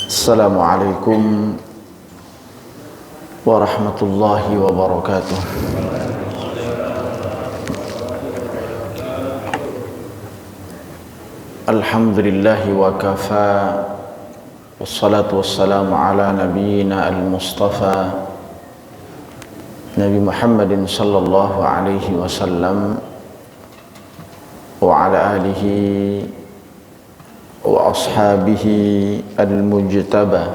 Assalamualaikum warahmatullahi wabarakatuh. Alhamdulillahi wa kafa, wassalatu wassalamu ala nabiyyina al-mustafa Nabi Muhammadin sallallahu alaihi wasallam wa ala alihi wa ashabihi al-mujtaba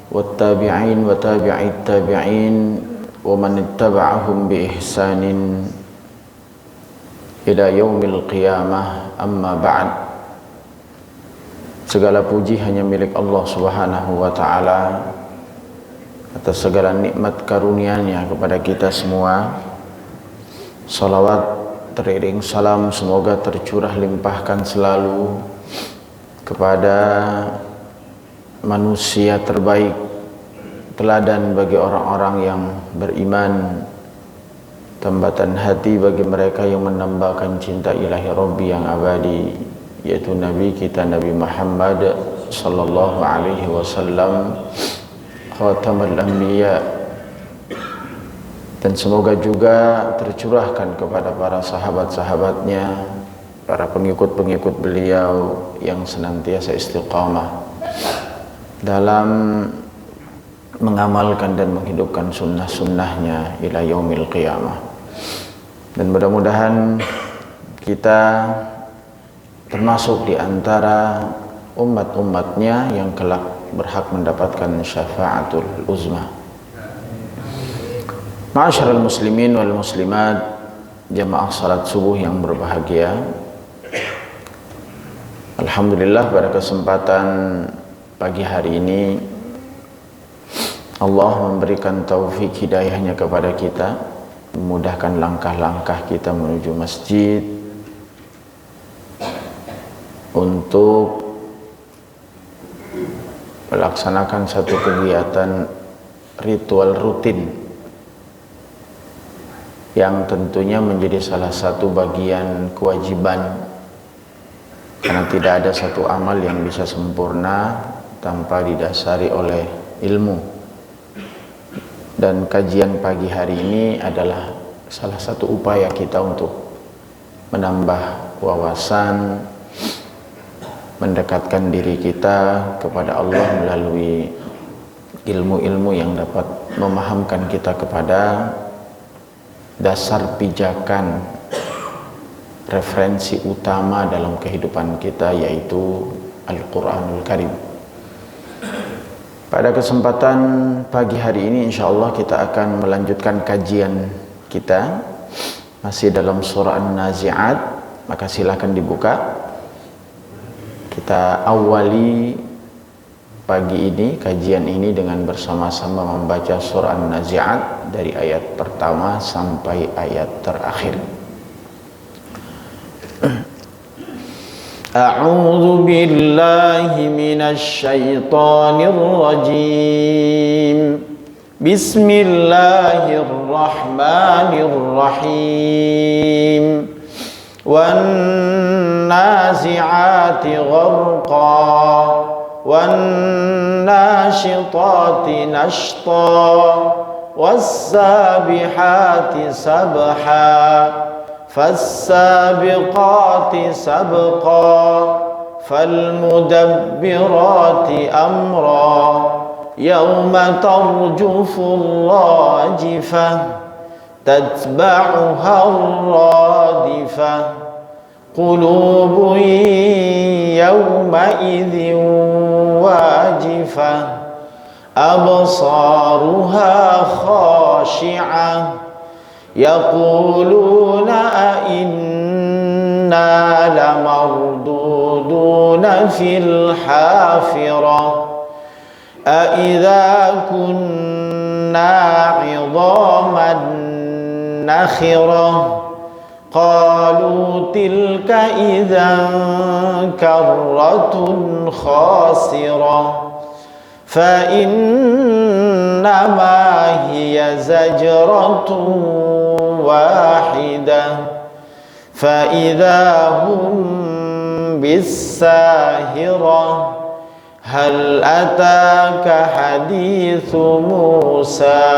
wattabi'in wa tabi'it tabi'in wa man ittaba'ahum bi ihsanin ila yaumil qiyamah, amma ba'd. Segala puji hanya milik Allah Subhanahu wa ta'ala atas segala nikmat karunia-Nya kepada kita semua. Salawat teriring salam semoga tercurah limpahkan selalu kepada manusia terbaik, teladan bagi orang-orang yang beriman, tambatan hati bagi mereka yang menambahkan cinta ilahi Rabbi yang abadi, yaitu Nabi kita Nabi Muhammad sallallahu alaihi wasallam, khatamul anbiya. Dan semoga juga tercurahkan kepada para sahabat-sahabatnya, para pengikut-pengikut beliau yang senantiasa istiqamah dalam mengamalkan dan menghidupkan sunnah-sunnahnya ila yaumil qiyamah. Dan mudah-mudahan kita termasuk di antara umat-umatnya yang kelak berhak mendapatkan syafaatul uzma. Ma'asyiral muslimin wal muslimat, jamaah salat subuh yang berbahagia. Alhamdulillah, pada kesempatan pagi hari ini Allah memberikan taufik hidayahnya kepada kita, memudahkan langkah-langkah kita menuju masjid untuk melaksanakan satu kegiatan ritual rutin yang tentunya menjadi salah satu bagian kewajiban, karena tidak ada satu amal yang bisa sempurna tanpa didasari oleh ilmu. Dan kajian pagi hari ini adalah salah satu upaya kita untuk menambah wawasan, mendekatkan diri kita kepada Allah melalui ilmu-ilmu yang dapat memahamkan kita kepada dasar pijakan, referensi utama dalam kehidupan kita, yaitu Al-Quranul Karim. Pada kesempatan pagi hari ini insyaallah kita akan melanjutkan kajian kita masih dalam surah An-Nazi'at, maka silakan dibuka. Kita awali pagi ini, kajian ini, dengan bersama-sama membaca surah An-Nazi'at dari ayat pertama sampai ayat terakhir. A'udzu billahi minasy syaithanir rajim. Bismillahirrahmanirrahim. Wan nazi'ati gharqa wan nashitati nashta was sabihati sabha فالسابقات سبقا فالمدبرات أمرا يوم ترجف الراجفة تتبعها الرادفة قلوب يومئذ واجفة أبصارها خاشعة يقولون أئنا لمردودون في الحافرة أئذا كنا عظاما نخرة قالوا تلك إذا كرة خاسرة فإنما هي زجرة واحدة فإذا هم بالساهرة هل أتاك حديث موسى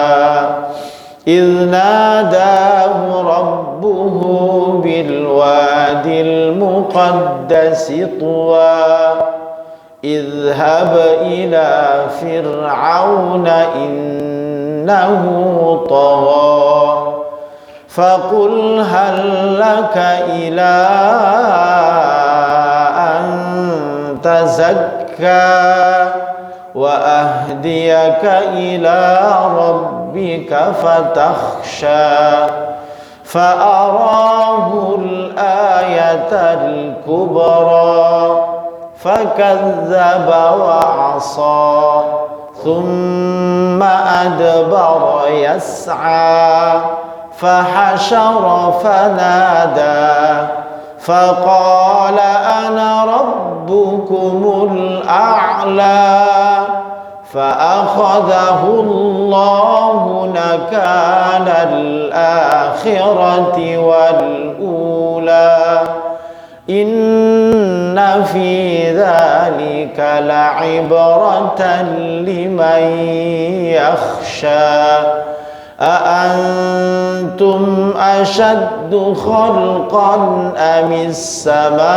إذ ناداه ربه بالواد المقدس طوى اذهب إلى فرعون إنه طغى فقل هل لك إلى أن تزكى وأهديك إلى ربك فتخشى فأراه الآية الكبرى فكذب وعصى ثم أدبر يسعى فحشر فنادى فقال أنا ربكم الأعلى فأخذه الله نكال الآخرة والأولى إن في ذلك لعبرة لمن يخشى أأنتم أشد خلقا أم السماء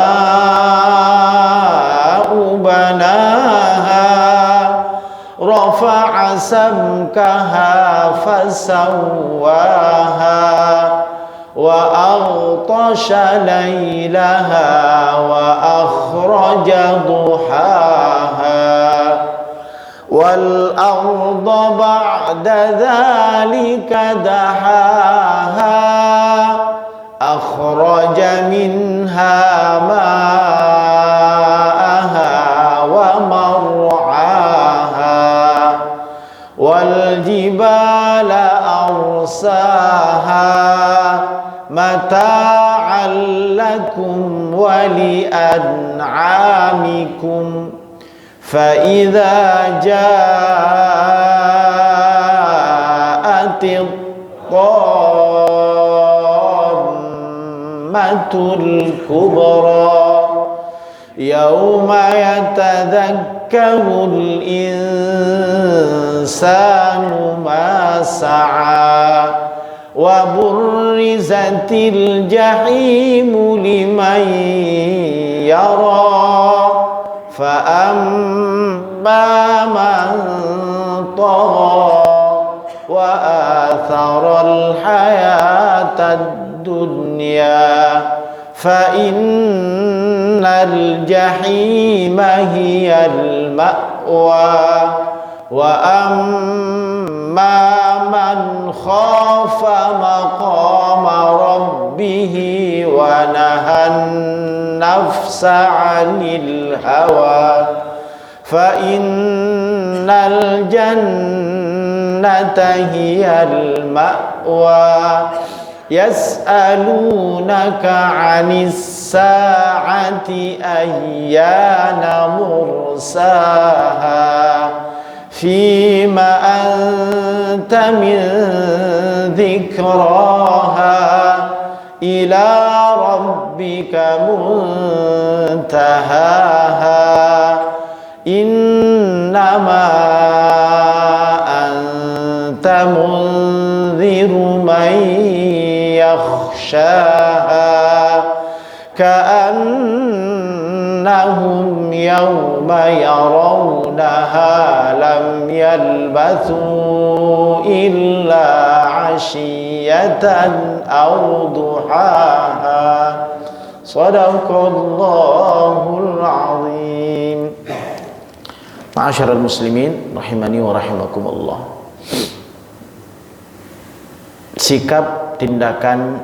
بناها رفع سمكها فسواها وأغطش ليلها وأخرج ضحاها والأرض بعد ذلك دحاها أخرج منها ماءها ومرعاها والجبال أرساها متاعا لكم ولأنعامكم فإذا جاءت الطامة الكبرى يوم يتذكر الإنسان ما سعى وبرزت الجحيم لمن يرى فأما من طغى وآثر الحياة الدنيا فإن الجحيم هي المأوى وأما من خاف مقام ربه ونهى النفس عن الهوى فإن الجنة هي المأوى يسألونك عن الساعة أيان مرساها فيم أنت من ذكراها إلى ربك منتهاها إنما أنت منذر من يخشاها كأنهم يوم يرونها لم يلبثوا إلا عشية أو ضحاها صدق الله العظيم. Ma'asyiral muslimin rahimani wa rahimakumullah. Sikap tindakan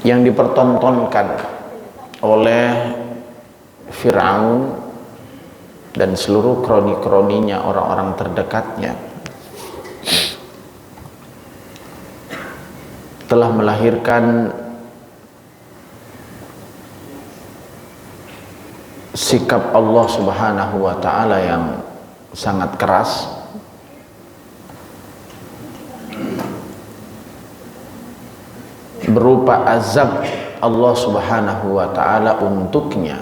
yang dipertontonkan oleh Fir'aun dan seluruh kroni-kroninya, orang-orang terdekatnya, telah melahirkan sikap Allah Subhanahu wa ta'ala yang sangat keras, berupa azab Allah Subhanahu wa ta'ala untuknya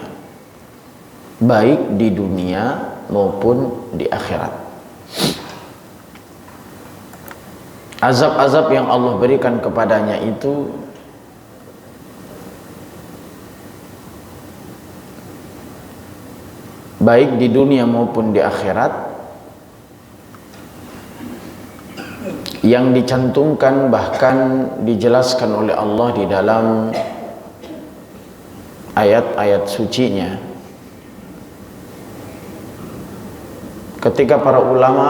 baik di dunia maupun di akhirat. Azab-azab yang Allah berikan kepadanya itu baik di dunia maupun di akhirat, yang dicantumkan bahkan dijelaskan oleh Allah di dalam ayat-ayat sucinya. Ketika para ulama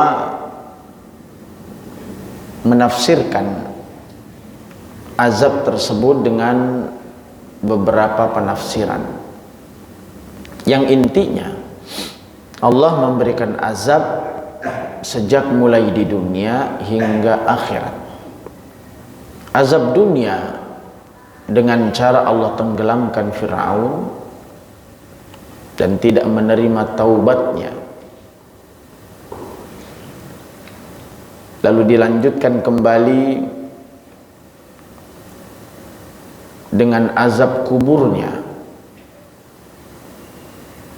menafsirkan azab tersebut dengan beberapa penafsiran, yang intinya Allah memberikan azab sejak mulai di dunia hingga akhirat. Azab dunia dengan cara Allah tenggelamkan Fir'aun dan tidak menerima taubatnya. Lalu dilanjutkan kembali dengan azab kuburnya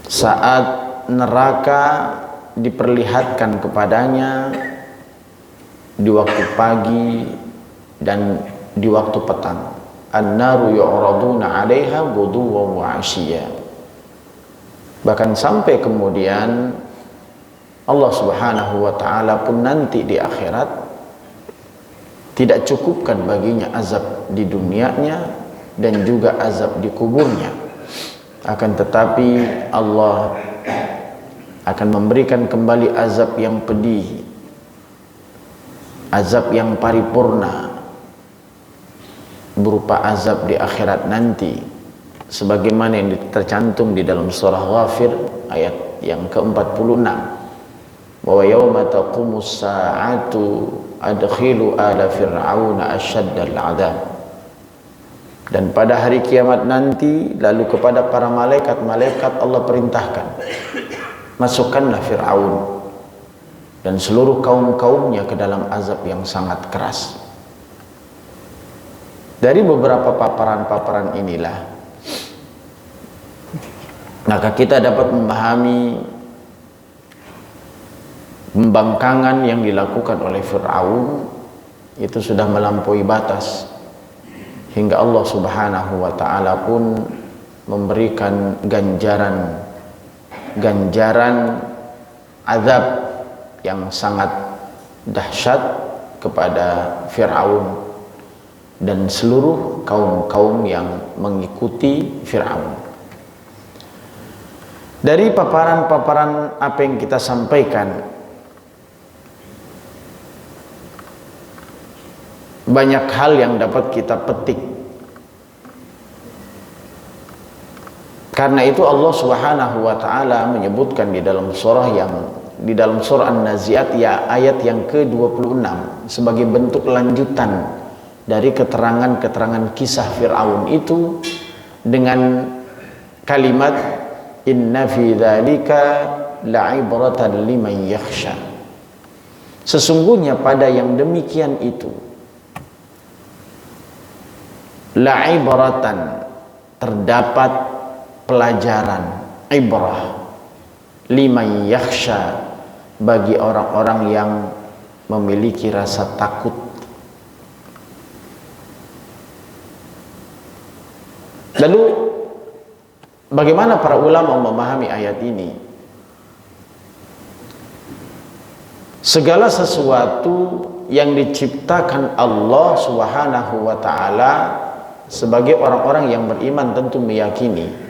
saat neraka diperlihatkan kepadanya di waktu pagi dan di waktu petang. An-naru yu'raduna 'alaiha ghuduwwan wa 'ashiyya. Bahkan sampai kemudian Allah Subhanahu wa taala pun nanti di akhirat tidak cukupkan baginya azab di dunianya dan juga azab di kuburnya. Akan tetapi Allah akan memberikan kembali azab yang pedih, azab yang paripurna, berupa azab di akhirat nanti, sebagaimana yang tercantum di dalam surah Ghafir ayat yang ke-46, bahwa yauma taqumus sa'atu adkhilu ala fir'auna asyaddal 'adzab. Dan pada hari kiamat nanti, lalu kepada para malaikat Allah perintahkan, masukkanlah Fir'aun dan seluruh kaum-kaumnya ke dalam azab yang sangat keras. Dari beberapa paparan-paparan inilah maka kita dapat memahami pembangkangan yang dilakukan oleh Fir'aun itu sudah melampaui batas, hingga Allah Subhanahu wa ta'ala pun memberikan ganjaran azab yang sangat dahsyat kepada Fir'aun dan seluruh kaum-kaum yang mengikuti Fir'aun. Dari paparan-paparan apa yang kita sampaikan, banyak hal yang dapat kita petik. Karena itu Allah Subhanahu wa taala menyebutkan di dalam surah An-Nazi'at ya ayat yang ke-26 sebagai bentuk lanjutan dari keterangan-keterangan kisah Fir'aun itu dengan kalimat inna fi dzalika la'ibratan liman yakhsha. Sesungguhnya pada yang demikian itu la'ibratan, terdapat pelajaran, ibrah, liman yakhsha, bagi orang-orang yang memiliki rasa takut. Lalu bagaimana para ulama memahami ayat ini? Segala sesuatu yang diciptakan Allah Subhanahu wa taala, sebagai orang-orang yang beriman tentu meyakini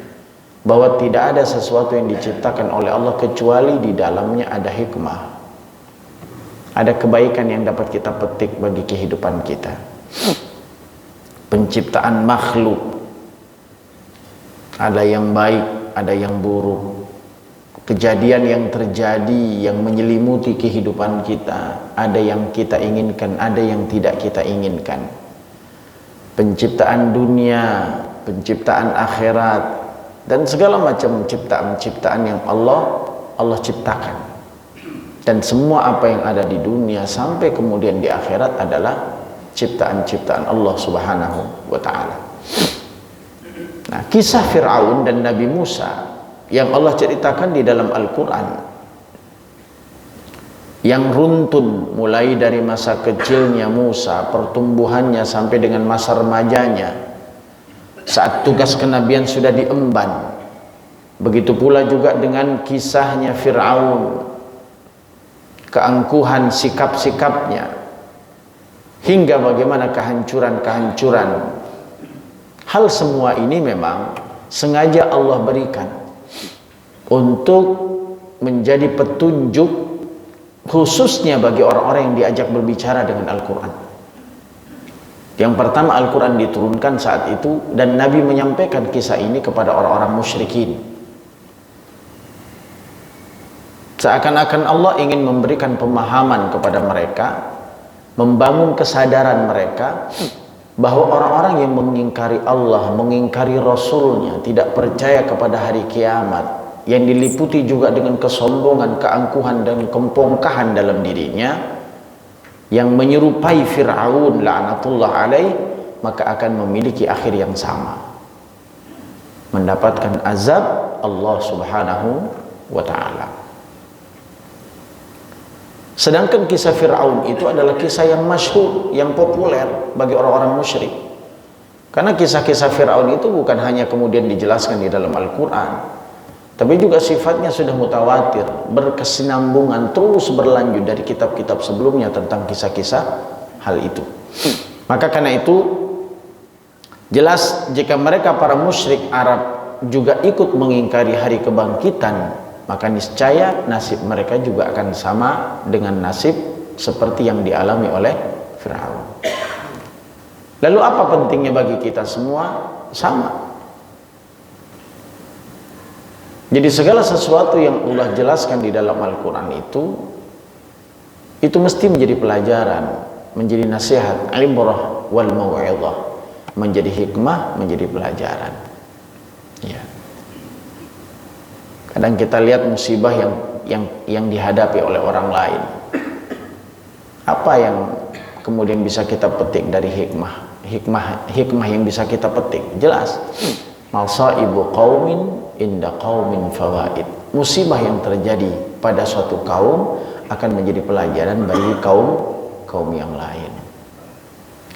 bahwa tidak ada sesuatu yang diciptakan oleh Allah kecuali di dalamnya ada hikmah, ada kebaikan yang dapat kita petik bagi kehidupan kita. Penciptaan makhluk, ada yang baik, ada yang buruk. Kejadian yang terjadi yang menyelimuti kehidupan kita, ada yang kita inginkan, ada yang tidak kita inginkan. Penciptaan dunia, penciptaan akhirat, dan segala macam ciptaan-ciptaan yang Allah ciptakan. Dan semua apa yang ada di dunia sampai kemudian di akhirat adalah ciptaan-ciptaan Allah Subhanahu wa taala. Nah, kisah Fir'aun dan Nabi Musa yang Allah ceritakan di dalam Al-Quran, yang runtun mulai dari masa kecilnya Musa, pertumbuhannya sampai dengan masa remajanya, saat tugas kenabian sudah diemban. Begitu pula juga dengan kisahnya Fir'aun, keangkuhan sikap-sikapnya, hingga bagaimana kehancuran-kehancuran. Hal semua ini memang sengaja Allah berikan untuk menjadi petunjuk khususnya bagi orang-orang yang diajak berbicara dengan Al-Quran. Yang pertama, Al-Quran diturunkan saat itu dan Nabi menyampaikan kisah ini kepada orang-orang musyrikin. Seakan-akan Allah ingin memberikan pemahaman kepada mereka, membangun kesadaran mereka bahwa orang-orang yang mengingkari Allah, mengingkari Rasulnya, tidak percaya kepada hari kiamat, yang diliputi juga dengan kesombongan, keangkuhan dan kepongkahan dalam dirinya, yang menyerupai Fir'aun la'natullah alaih, maka akan memiliki akhir yang sama, mendapatkan azab Allah subhanahu wa ta'ala. Sedangkan kisah Fir'aun itu adalah kisah yang masyhur, yang populer bagi orang-orang musyrik. Karena kisah-kisah Fir'aun itu bukan hanya kemudian dijelaskan di dalam Al-Quran, tapi juga sifatnya sudah mutawatir, berkesinambungan, terus berlanjut dari kitab-kitab sebelumnya tentang kisah-kisah hal itu. Maka karena itu jelas jika mereka para musyrik Arab juga ikut mengingkari hari kebangkitan, maka niscaya nasib mereka juga akan sama dengan nasib seperti yang dialami oleh Fir'aun. Lalu apa pentingnya bagi kita semua? Sama. Jadi segala sesuatu yang Allah jelaskan di dalam Al-Quran itu mesti menjadi pelajaran, menjadi nasihat, ibrah wal mau'izah, menjadi hikmah, menjadi pelajaran. Ya. Kadang kita lihat musibah yang dihadapi oleh orang lain. Apa yang kemudian bisa kita petik dari hikmah yang bisa kita petik? Jelas. Masaibu qaumin inda qaumin fawaid. Musibah yang terjadi pada suatu kaum akan menjadi pelajaran bagi kaum yang lain.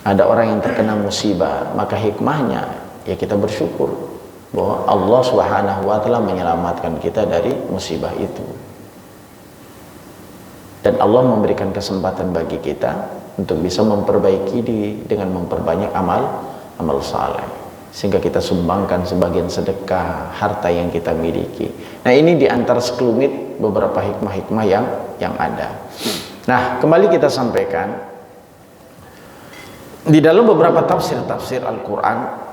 Ada orang yang terkena musibah, maka hikmahnya ya kita bersyukur bahwa Allah Subhanahu wa ta'ala menyelamatkan kita dari musibah itu. Dan Allah memberikan kesempatan bagi kita untuk bisa memperbaiki diri dengan memperbanyak amal saleh, sehingga kita sumbangkan sebagian sedekah harta yang kita miliki. Nah, ini di antara sekelumit beberapa hikmah-hikmah yang ada. Nah, kembali kita sampaikan di dalam beberapa tafsir Al-Quran,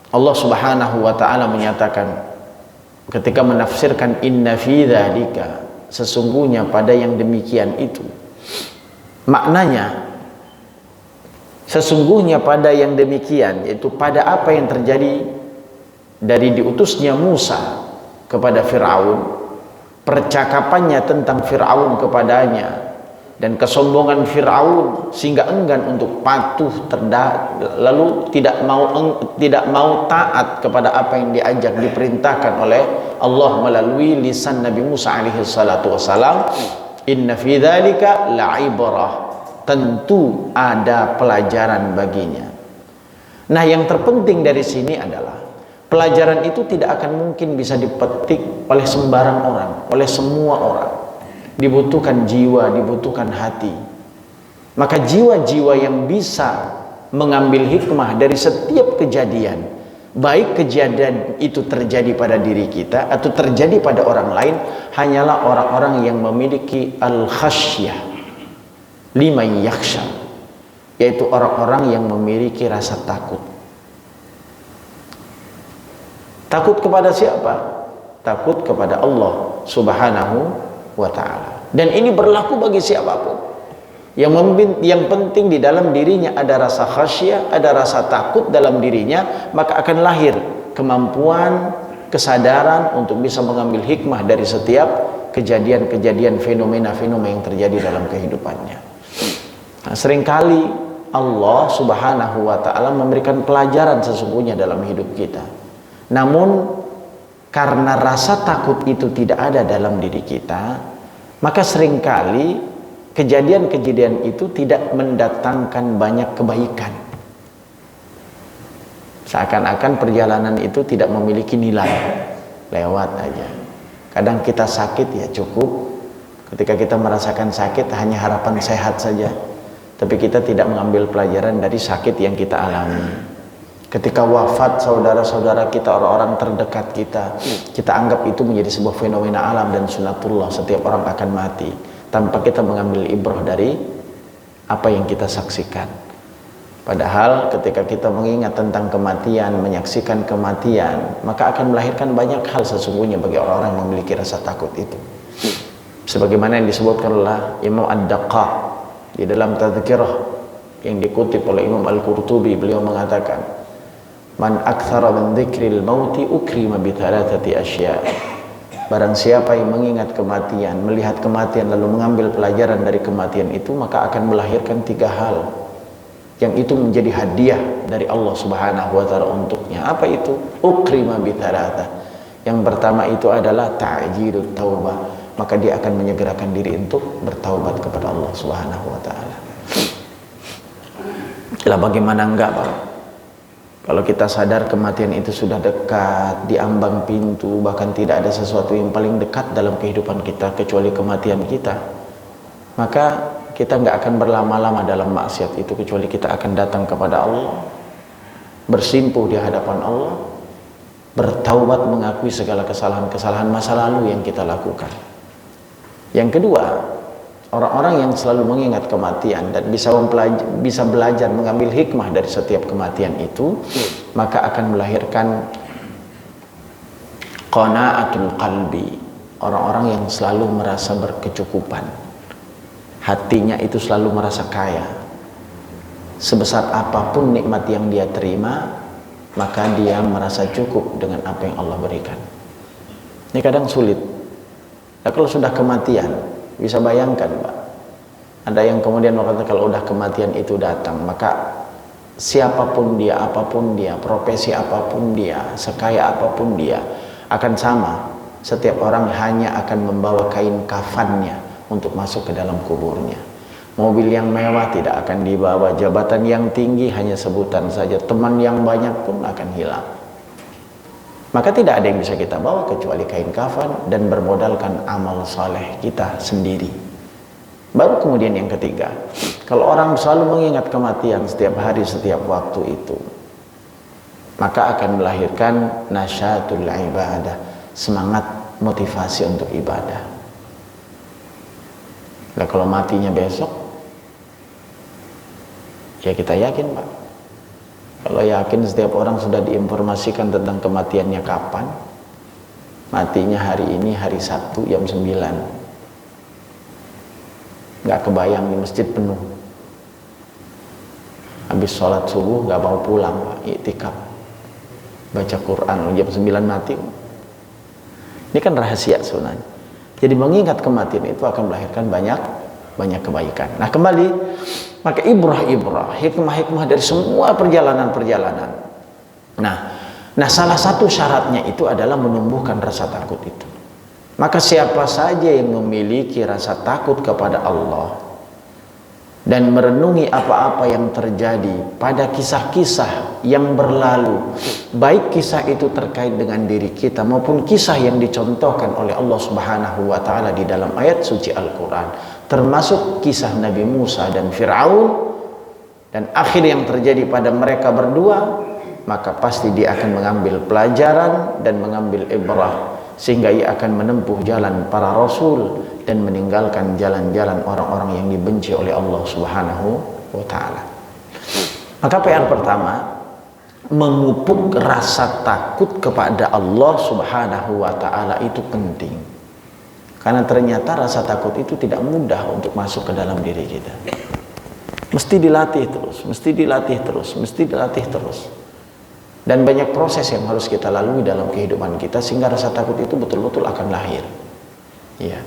Allah Subhanahu wa ta'ala menyatakan ketika menafsirkan inna fi dzalika, sesungguhnya pada yang demikian itu, maknanya sesungguhnya pada yang demikian, yaitu pada apa yang terjadi dari diutusnya Musa kepada Fir'aun, percakapannya tentang Fir'aun kepadanya, dan kesombongan Fir'aun sehingga enggan untuk patuh lalu tidak mau taat kepada apa yang diajak, diperintahkan oleh Allah melalui lisan Nabi Musa alaihi salatu wassalam. Inna fi dzalika la'ibrah, tentu ada pelajaran baginya. Nah, yang terpenting dari sini adalah pelajaran itu tidak akan mungkin bisa dipetik oleh sembarang orang, oleh semua orang. Dibutuhkan jiwa, dibutuhkan hati. Maka jiwa-jiwa yang bisa mengambil hikmah dari setiap kejadian, baik kejadian itu terjadi pada diri kita atau terjadi pada orang lain, hanyalah orang-orang yang memiliki al-khasyah liman yakhsha, yaitu orang-orang yang memiliki rasa takut. Takut kepada siapa? Takut kepada Allah Subhanahu wa ta'ala. Dan ini berlaku bagi siapapun. Yang penting di dalam dirinya ada rasa khasyah, ada rasa takut dalam dirinya, maka akan lahir kemampuan, kesadaran untuk bisa mengambil hikmah dari setiap kejadian-kejadian, fenomena-fenomena yang terjadi dalam kehidupannya. Nah, seringkali Allah Subhanahu wa ta'ala memberikan pelajaran sesungguhnya dalam hidup kita. Namun karena rasa takut itu tidak ada dalam diri kita, maka seringkali kejadian-kejadian itu tidak mendatangkan banyak kebaikan. Seakan-akan perjalanan itu tidak memiliki nilai, lewat aja. Kadang kita sakit ya cukup, ketika kita merasakan sakit hanya harapan sehat saja, tapi kita tidak mengambil pelajaran dari sakit yang kita alami. Ketika wafat saudara-saudara kita, orang-orang terdekat kita, kita anggap itu menjadi sebuah fenomena alam dan sunatullah, setiap orang akan mati, tanpa kita mengambil ibrah dari apa yang kita saksikan. Padahal ketika kita mengingat tentang kematian, menyaksikan kematian, maka akan melahirkan banyak hal sesungguhnya bagi orang-orang yang memiliki rasa takut itu. Sebagaimana yang disebutkan oleh Imam Ad-Daqqa di dalam Tadhkirah yang dikutip oleh Imam Al-Qurtubi, beliau mengatakan, man aktsara min dzikril mauti ukrima bi thalathati asya. Barang siapa yang mengingat kematian, melihat kematian lalu mengambil pelajaran dari kematian itu, maka akan melahirkan 3 hal yang itu menjadi hadiah dari Allah Subhanahu wa taala untuknya. Apa itu? Ukrima bi thalatha. Yang pertama itu adalah ta'jilut taubah, maka dia akan menyegerakan diri untuk bertaubat kepada Allah Subhanahu wa taala. Lah bagaimana enggak, Pak? Kalau kita sadar kematian itu sudah dekat, di ambang pintu, bahkan tidak ada sesuatu yang paling dekat dalam kehidupan kita kecuali kematian kita, maka kita nggak akan berlama-lama dalam maksiat itu, kecuali kita akan datang kepada Allah, bersimpuh di hadapan Allah, bertaubat, mengakui segala kesalahan-kesalahan masa lalu yang kita lakukan. Yang kedua, orang-orang yang selalu mengingat kematian dan bisa belajar mengambil hikmah dari setiap kematian itu, maka akan melahirkan qanaatul qalbi, orang-orang yang selalu merasa berkecukupan. Hatinya itu selalu merasa kaya. Sebesar apapun nikmat yang dia terima, maka dia merasa cukup dengan apa yang Allah berikan. Ini kadang sulit. Nah, kalau sudah kematian, bisa bayangkan, Pak, ada yang kemudian berkata kalau udah kematian itu datang, maka siapapun dia, apapun dia, profesi apapun dia, sekaya apapun dia, akan sama. Setiap orang hanya akan membawa kain kafannya untuk masuk ke dalam kuburnya. Mobil yang mewah tidak akan dibawa, jabatan yang tinggi hanya sebutan saja, teman yang banyak pun akan hilang. Maka tidak ada yang bisa kita bawa kecuali kain kafan dan bermodalkan amal saleh kita sendiri. Baru kemudian yang ketiga, kalau orang selalu mengingat kematian setiap hari, setiap waktu itu, maka akan melahirkan nasyatul ibadah, semangat motivasi untuk ibadah. Nah, kalau matinya besok, ya kita yakin, Pak. Kalau yakin setiap orang sudah diinformasikan tentang kematiannya kapan, matinya hari ini, hari Sabtu jam 9. Nggak kebayang di masjid penuh. Habis sholat subuh nggak mau pulang, Pak, iktikaf, baca Quran, jam 9 mati. Ini kan rahasia sebenarnya. Jadi mengingat kematian itu akan melahirkan banyak kebaikan. Nah, kembali, maka ibrah-ibrah, hikmah-hikmah dari semua perjalanan-perjalanan. Nah, salah satu syaratnya itu adalah menumbuhkan rasa takut itu. Maka siapa saja yang memiliki rasa takut kepada Allah dan merenungi apa-apa yang terjadi pada kisah-kisah yang berlalu, baik kisah itu terkait dengan diri kita maupun kisah yang dicontohkan oleh Allah Subhanahu wa taala di dalam ayat suci Al-Qur'an, termasuk kisah Nabi Musa dan Fir'aun dan akhir yang terjadi pada mereka berdua, maka pasti dia akan mengambil pelajaran dan mengambil ibrah, sehingga ia akan menempuh jalan para rasul dan meninggalkan jalan-jalan orang-orang yang dibenci oleh Allah Subhanahu wa taala. Maka PR pertama, memupuk rasa takut kepada Allah Subhanahu wa taala itu penting. Karena ternyata rasa takut itu tidak mudah untuk masuk ke dalam diri kita. Mesti dilatih terus, mesti dilatih terus, mesti dilatih terus. Dan banyak proses yang harus kita lalui dalam kehidupan kita sehingga rasa takut itu betul-betul akan lahir. Ya.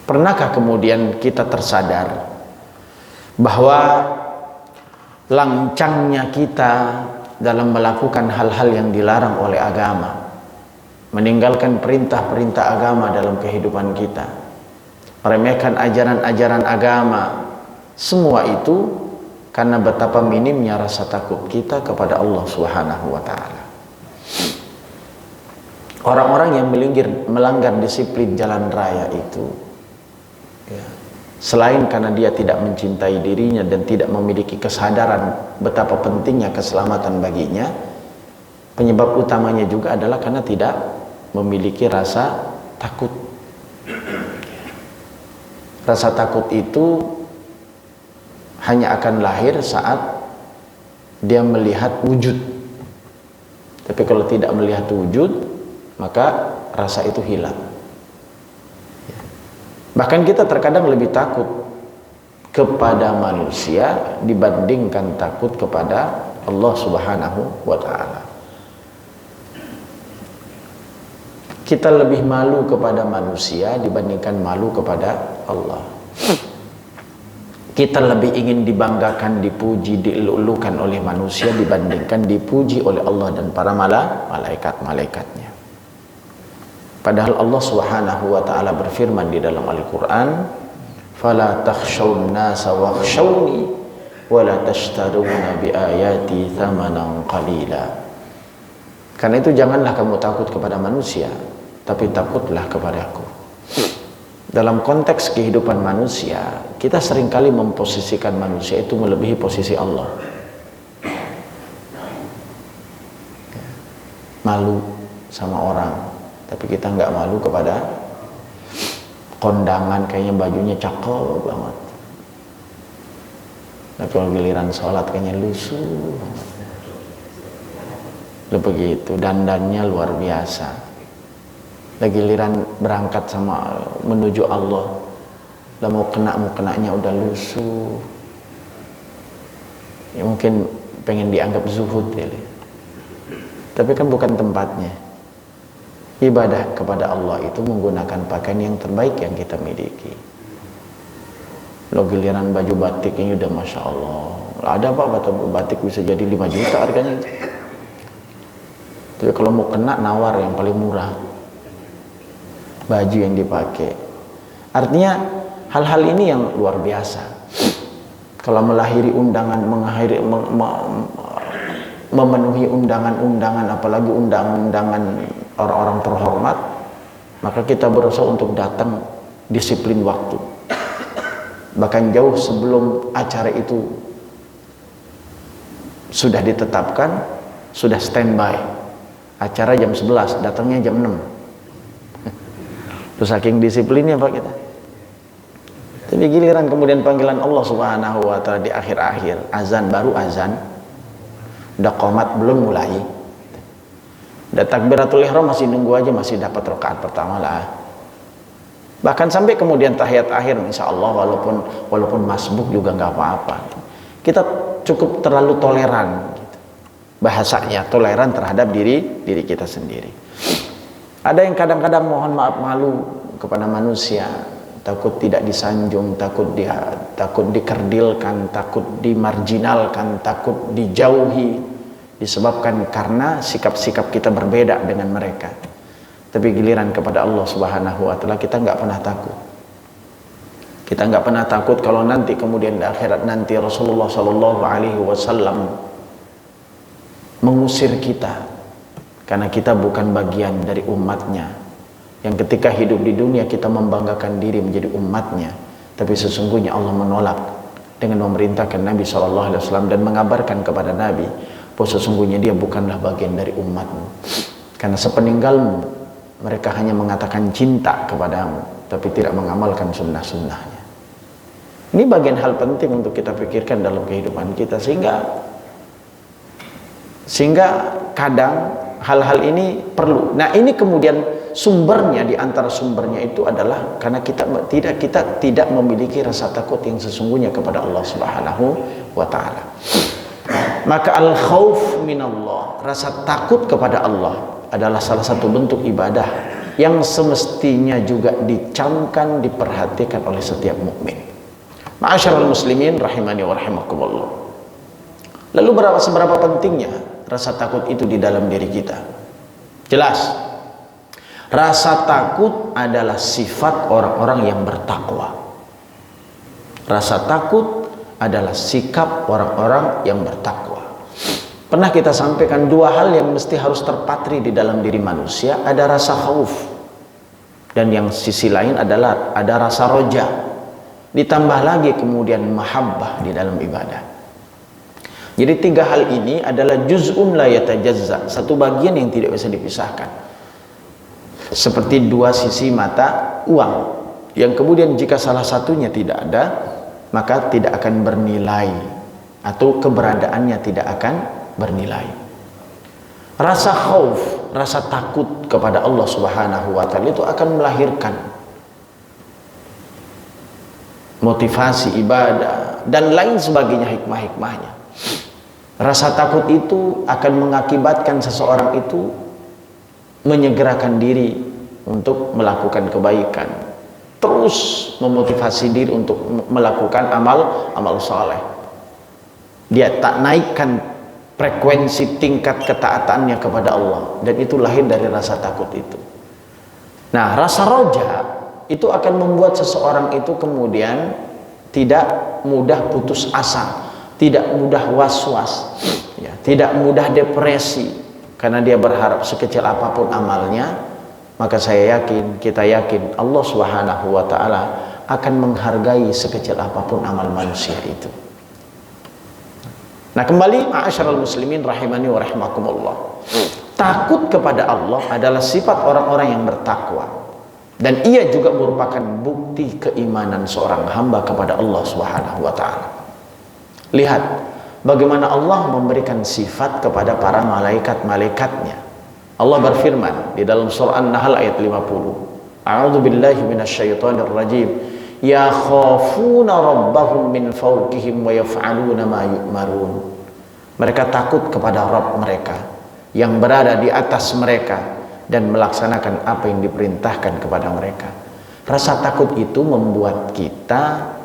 Pernahkah kemudian kita tersadar bahwa lancangnya kita dalam melakukan hal-hal yang dilarang oleh agama meninggalkan perintah-perintah agama dalam kehidupan kita, meremehkan ajaran-ajaran agama. Semua itu karena betapa minimnya rasa takut kita kepada Allah Subhanahu wa taala. Orang-orang yang melanggar disiplin jalan raya itu, ya, selain karena dia tidak mencintai dirinya dan tidak memiliki kesadaran betapa pentingnya keselamatan baginya, penyebab utamanya juga adalah karena tidak memiliki rasa takut. Rasa takut itu hanya akan lahir saat dia melihat wujud. Tapi kalau tidak melihat wujud, maka rasa itu hilang. Bahkan kita terkadang lebih takut kepada manusia dibandingkan takut kepada Allah Subhanahu wa taala. Kita lebih malu kepada manusia dibandingkan malu kepada Allah. Kita lebih ingin dibanggakan, dipuji, dielulukan oleh manusia dibandingkan dipuji oleh Allah dan para malaikat-malaikatnya. Padahal Allah Subhanahu wa taala berfirman di dalam Al-Qur'an, "Fala takhshawun nasa wakhshawni wa la tashtaruna bi ayati thamanan qalila." Karena itu janganlah kamu takut kepada manusia, tapi takutlah kepadaku. Dalam konteks kehidupan manusia, kita seringkali memposisikan manusia itu melebihi posisi Allah. Malu sama orang, tapi kita nggak malu kepada kondangan, kayaknya bajunya cakep banget. Nah, kalau giliran sholat kayaknya lusuh. Begitu, dandannya luar biasa. Lagi giliran berangkat sama menuju Allah, lah mau kenanya udah lusuh. Ya, mungkin pengen dianggap zuhud ya. Tapi kan bukan tempatnya. Ibadah kepada Allah itu menggunakan pakaian yang terbaik yang kita miliki. Lo giliran baju batik ini udah Masya Allah. Ada apa batik bisa jadi 5 juta harganya. Tapi kalau mau kena, nawar yang paling murah baju yang dipakai. Artinya hal-hal ini yang luar biasa. Kalau melahiri undangan, memenuhi undangan-undangan, apalagi undangan-undangan orang-orang terhormat, maka kita berusaha untuk datang disiplin waktu. Bahkan jauh sebelum acara itu sudah ditetapkan, sudah standby. Acara jam 11, datangnya jam 6. Terus saking disiplinnya Pak kita. Tapi giliran kemudian panggilan Allah Subhanahu wa taala di akhir-akhir, azan baru azan, udah qomat belum mulai. Udah takbiratul ihram masih nunggu aja, masih dapat rakaat pertama lah. Bahkan sampai kemudian tahiyat akhir insya Allah walaupun masbuk juga nggak apa-apa. Kita cukup terlalu toleran gitu. Bahasanya toleran terhadap diri kita sendiri. Ada yang kadang-kadang mohon maaf malu kepada manusia, takut tidak disanjung, takut dikerdilkan, takut dimarginalkan, takut dijauhi, disebabkan karena sikap-sikap kita berbeda dengan mereka. Tapi giliran kepada Allah Subhanahu wa taala kita nggak pernah takut. Kita nggak pernah takut kalau nanti kemudian di akhirat nanti Rasulullah Shallallahu Alaihi Wasallam mengusir kita karena kita bukan bagian dari umatnya, yang ketika hidup di dunia kita membanggakan diri menjadi umatnya, tapi sesungguhnya Allah menolak dengan memerintahkan Nabi SAW dan mengabarkan kepada Nabi bahwa sesungguhnya dia bukanlah bagian dari umatmu, karena sepeninggalmu mereka hanya mengatakan cinta kepadamu tapi tidak mengamalkan sunnah-sunnahnya. Ini bagian hal penting untuk kita pikirkan dalam kehidupan kita, sehingga kadang hal-hal ini perlu. Nah, ini kemudian sumbernya, di antara sumbernya itu adalah karena kita tidak memiliki rasa takut yang sesungguhnya kepada Allah Subhanahu wa taala. Maka al-khauf minallah, rasa takut kepada Allah adalah salah satu bentuk ibadah yang semestinya juga dicamkan, diperhatikan oleh setiap mukmin. Ma'asyiral muslimin rahimani wa rahimakumullah. Lalu seberapa pentingnya rasa takut itu di dalam diri kita? Jelas, Rasa takut adalah sifat orang-orang yang bertakwa. Rasa takut adalah sikap orang-orang yang bertakwa. Pernah kita sampaikan dua hal yang mesti harus terpatri di dalam diri manusia. Ada rasa khauf, dan yang sisi lain adalah ada rasa roja. Ditambah lagi kemudian mahabbah di dalam ibadah. Jadi tiga hal ini adalah juz'un la yatajazza, satu bagian yang tidak bisa dipisahkan. Seperti dua sisi mata uang, yang kemudian jika salah satunya tidak ada, maka tidak akan bernilai, atau keberadaannya tidak akan bernilai. Rasa khauf, rasa takut kepada Allah Subhanahu wa ta'ala itu akan melahirkan motivasi ibadah dan lain sebagainya, hikmah-hikmahnya. Rasa takut itu akan mengakibatkan seseorang itu menyegerakan diri untuk melakukan kebaikan, terus memotivasi diri untuk melakukan amal saleh. Dia tak naikkan frekuensi tingkat ketaatannya kepada Allah, dan itu lahir dari rasa takut itu. Nah, rasa roja itu akan membuat seseorang itu kemudian tidak mudah putus asa, tidak mudah was-was, ya, tidak mudah depresi, karena dia berharap sekecil apapun amalnya, maka saya yakin, kita yakin Allah Subhanahu wa ta'ala akan menghargai sekecil apapun amal manusia itu. Nah, kembali ma'asyiral muslimin rahimani wa rahimakumullah. Takut kepada Allah adalah sifat orang-orang yang bertakwa, dan ia juga merupakan bukti keimanan seorang hamba kepada Allah Subhanahu wa ta'ala. Lihat bagaimana Allah memberikan sifat kepada para malaikat-malaikatnya. Allah berfirman di dalam surah An-Nahl ayat 50. A'udzu billahi minasyaitonir rajim. Ya khafuna rabbahum min fawqihim wa yaf'aluna ma yu'marun. Mereka takut kepada Rabb mereka yang berada di atas mereka dan melaksanakan apa yang diperintahkan kepada mereka. Rasa takut itu membuat kita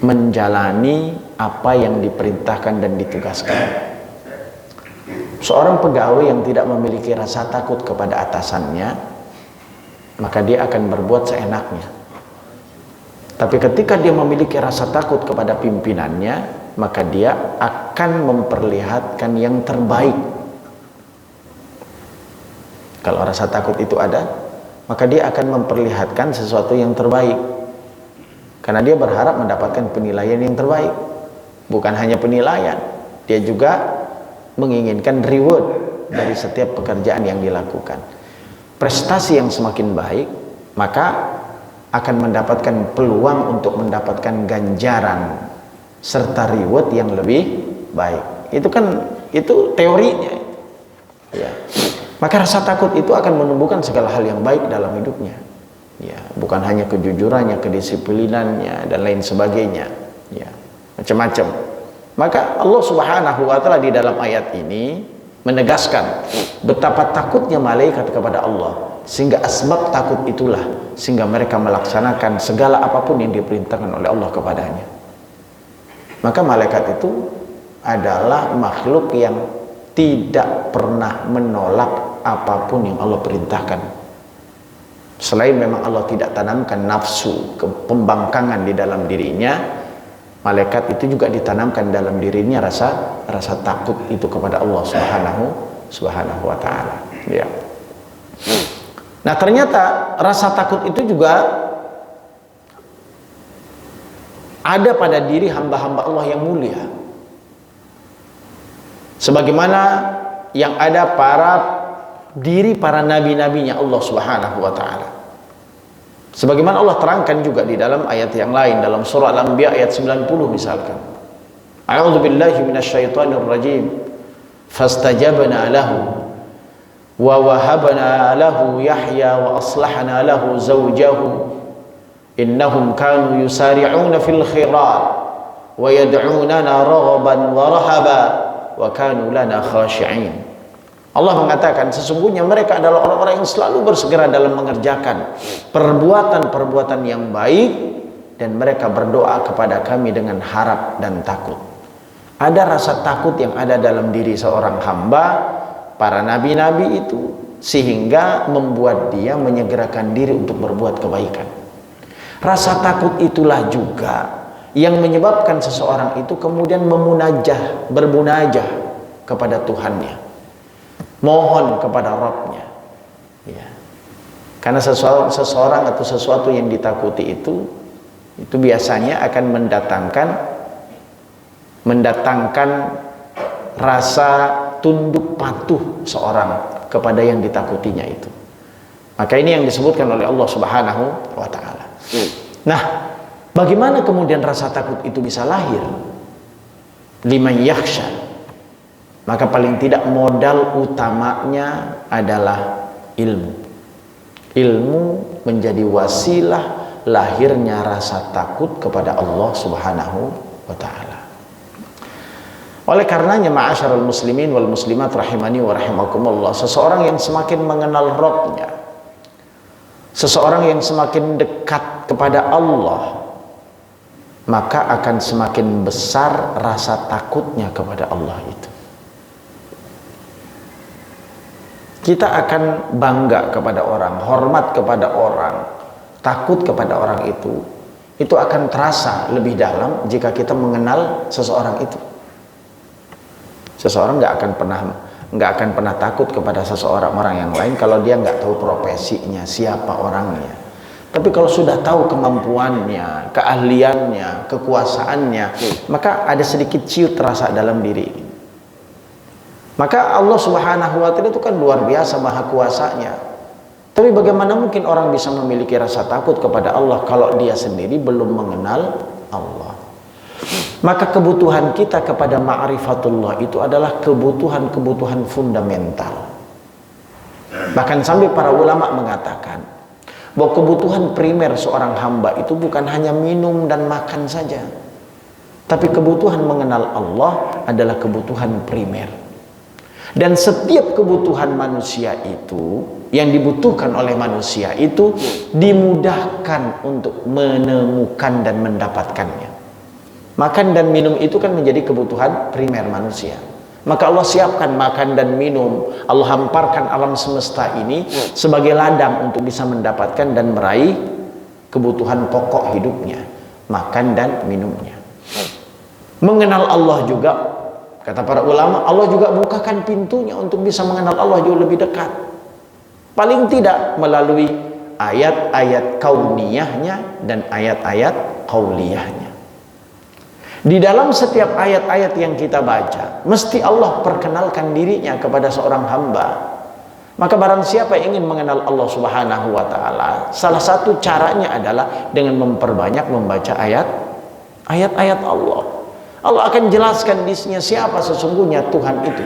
menjalani apa yang diperintahkan dan ditugaskan. Seorang pegawai yang tidak memiliki rasa takut kepada atasannya, maka dia akan berbuat seenaknya. Tapi ketika dia memiliki rasa takut kepada pimpinannya, maka dia akan memperlihatkan yang terbaik. Kalau rasa takut itu ada, maka dia akan memperlihatkan sesuatu yang terbaik. Karena dia berharap mendapatkan penilaian yang terbaik. Bukan hanya penilaian, dia juga menginginkan reward dari setiap pekerjaan yang dilakukan. Prestasi yang semakin baik, maka akan mendapatkan peluang untuk mendapatkan ganjaran serta reward yang lebih baik. Itu teorinya, ya. Maka rasa takut itu akan menumbuhkan segala hal yang baik dalam hidupnya, ya, bukan hanya kejujurannya, kedisiplinannya dan lain sebagainya, ya, macam-macam. Maka Allah Subhanahu wa ta'ala di dalam ayat ini menegaskan betapa takutnya malaikat kepada Allah, sehingga asbab takut itulah sehingga mereka melaksanakan segala apapun yang diperintahkan oleh Allah kepadanya. Maka malaikat itu adalah makhluk yang tidak pernah menolak apapun yang Allah perintahkan. Selain memang Allah tidak tanamkan nafsu pembangkangan di dalam dirinya, malaikat itu juga ditanamkan dalam dirinya rasa takut itu kepada Allah Subhanahu wa ta'ala, ya. Nah, ternyata rasa takut itu juga ada pada diri hamba-hamba Allah yang mulia, sebagaimana yang ada diri para nabi-nabinya Allah Subhanahu wa ta'ala. Sebagaimana Allah terangkan juga di dalam ayat yang lain, dalam surah Al-Anbiya ayat 90 misalkan. A'udzu billahi minasyaitonir rajim. Fastajabna lahu wa wahabna lahu Yahya wa aslahna lahu zawjahu innahum kanu yusari'una fil khairat wa yad'unana raghaban wa rahaba wa kanu lana khashi'in. Allah mengatakan sesungguhnya mereka adalah orang-orang yang selalu bersegera dalam mengerjakan perbuatan-perbuatan yang baik, dan mereka berdoa kepada kami dengan harap dan takut. Ada rasa takut yang ada dalam diri seorang hamba. Para nabi-nabi itu sehingga membuat dia menyegerakan diri untuk berbuat kebaikan. Rasa takut itulah juga yang menyebabkan seseorang itu kemudian bermunajah kepada Tuhannya, mohon kepada Rabbnya, ya. Karena seseorang atau sesuatu yang ditakuti itu biasanya akan mendatangkan rasa tunduk patuh seorang kepada yang ditakutinya itu. Maka ini yang disebutkan oleh Allah Subhanahu wa Ta'ala. Nah, bagaimana kemudian rasa takut itu bisa lahir? Liman yakhsha. Maka paling tidak modal utamanya adalah ilmu. Ilmu menjadi wasilah lahirnya rasa takut kepada Allah Subhanahu wa Ta'ala. Oleh karenanya, ma'asyarul muslimin wal muslimat rahimani wa rahimakumullah, seseorang yang semakin mengenal Rabbnya, seseorang yang semakin dekat kepada Allah, maka akan semakin besar rasa takutnya kepada Allah itu. Kita akan bangga kepada orang, hormat kepada orang, takut kepada orang itu akan terasa lebih dalam jika kita mengenal seseorang itu. Seseorang nggak akan pernah takut kepada seseorang orang yang lain kalau dia nggak tahu profesinya, siapa orangnya. Tapi kalau sudah tahu kemampuannya, keahliannya, kekuasaannya, maka ada sedikit ciut terasa dalam diri. Maka Allah Subhanahu wa Ta'ala itu kan luar biasa maha kuasanya. Tapi bagaimana mungkin orang bisa memiliki rasa takut kepada Allah kalau dia sendiri belum mengenal Allah? Maka kebutuhan kita kepada ma'rifatullah itu adalah kebutuhan fundamental. Bahkan sampai para ulama mengatakan bahwa kebutuhan primer seorang hamba itu bukan hanya minum dan makan saja, tapi kebutuhan mengenal Allah adalah kebutuhan primer. Dan setiap kebutuhan manusia itu, yang dibutuhkan oleh manusia itu, dimudahkan untuk menemukan dan mendapatkannya. Makan dan minum itu kan menjadi kebutuhan primer manusia. Maka Allah siapkan makan dan minum. Allah hamparkan alam semesta ini sebagai ladang untuk bisa mendapatkan dan meraih kebutuhan pokok hidupnya, makan dan minumnya. Mengenal Allah juga, kata para ulama, Allah juga bukakan pintunya untuk bisa mengenal Allah jauh lebih dekat. Paling tidak melalui ayat-ayat kauniyahnya dan ayat-ayat qauliyahnya. Di dalam setiap ayat-ayat yang kita baca, mesti Allah perkenalkan dirinya kepada seorang hamba. Maka barang siapa yang ingin mengenal Allah Subhanahu wa Ta'ala, salah satu caranya adalah dengan memperbanyak membaca ayat-ayat Allah. Allah akan jelaskan di sini siapa sesungguhnya Tuhan itu,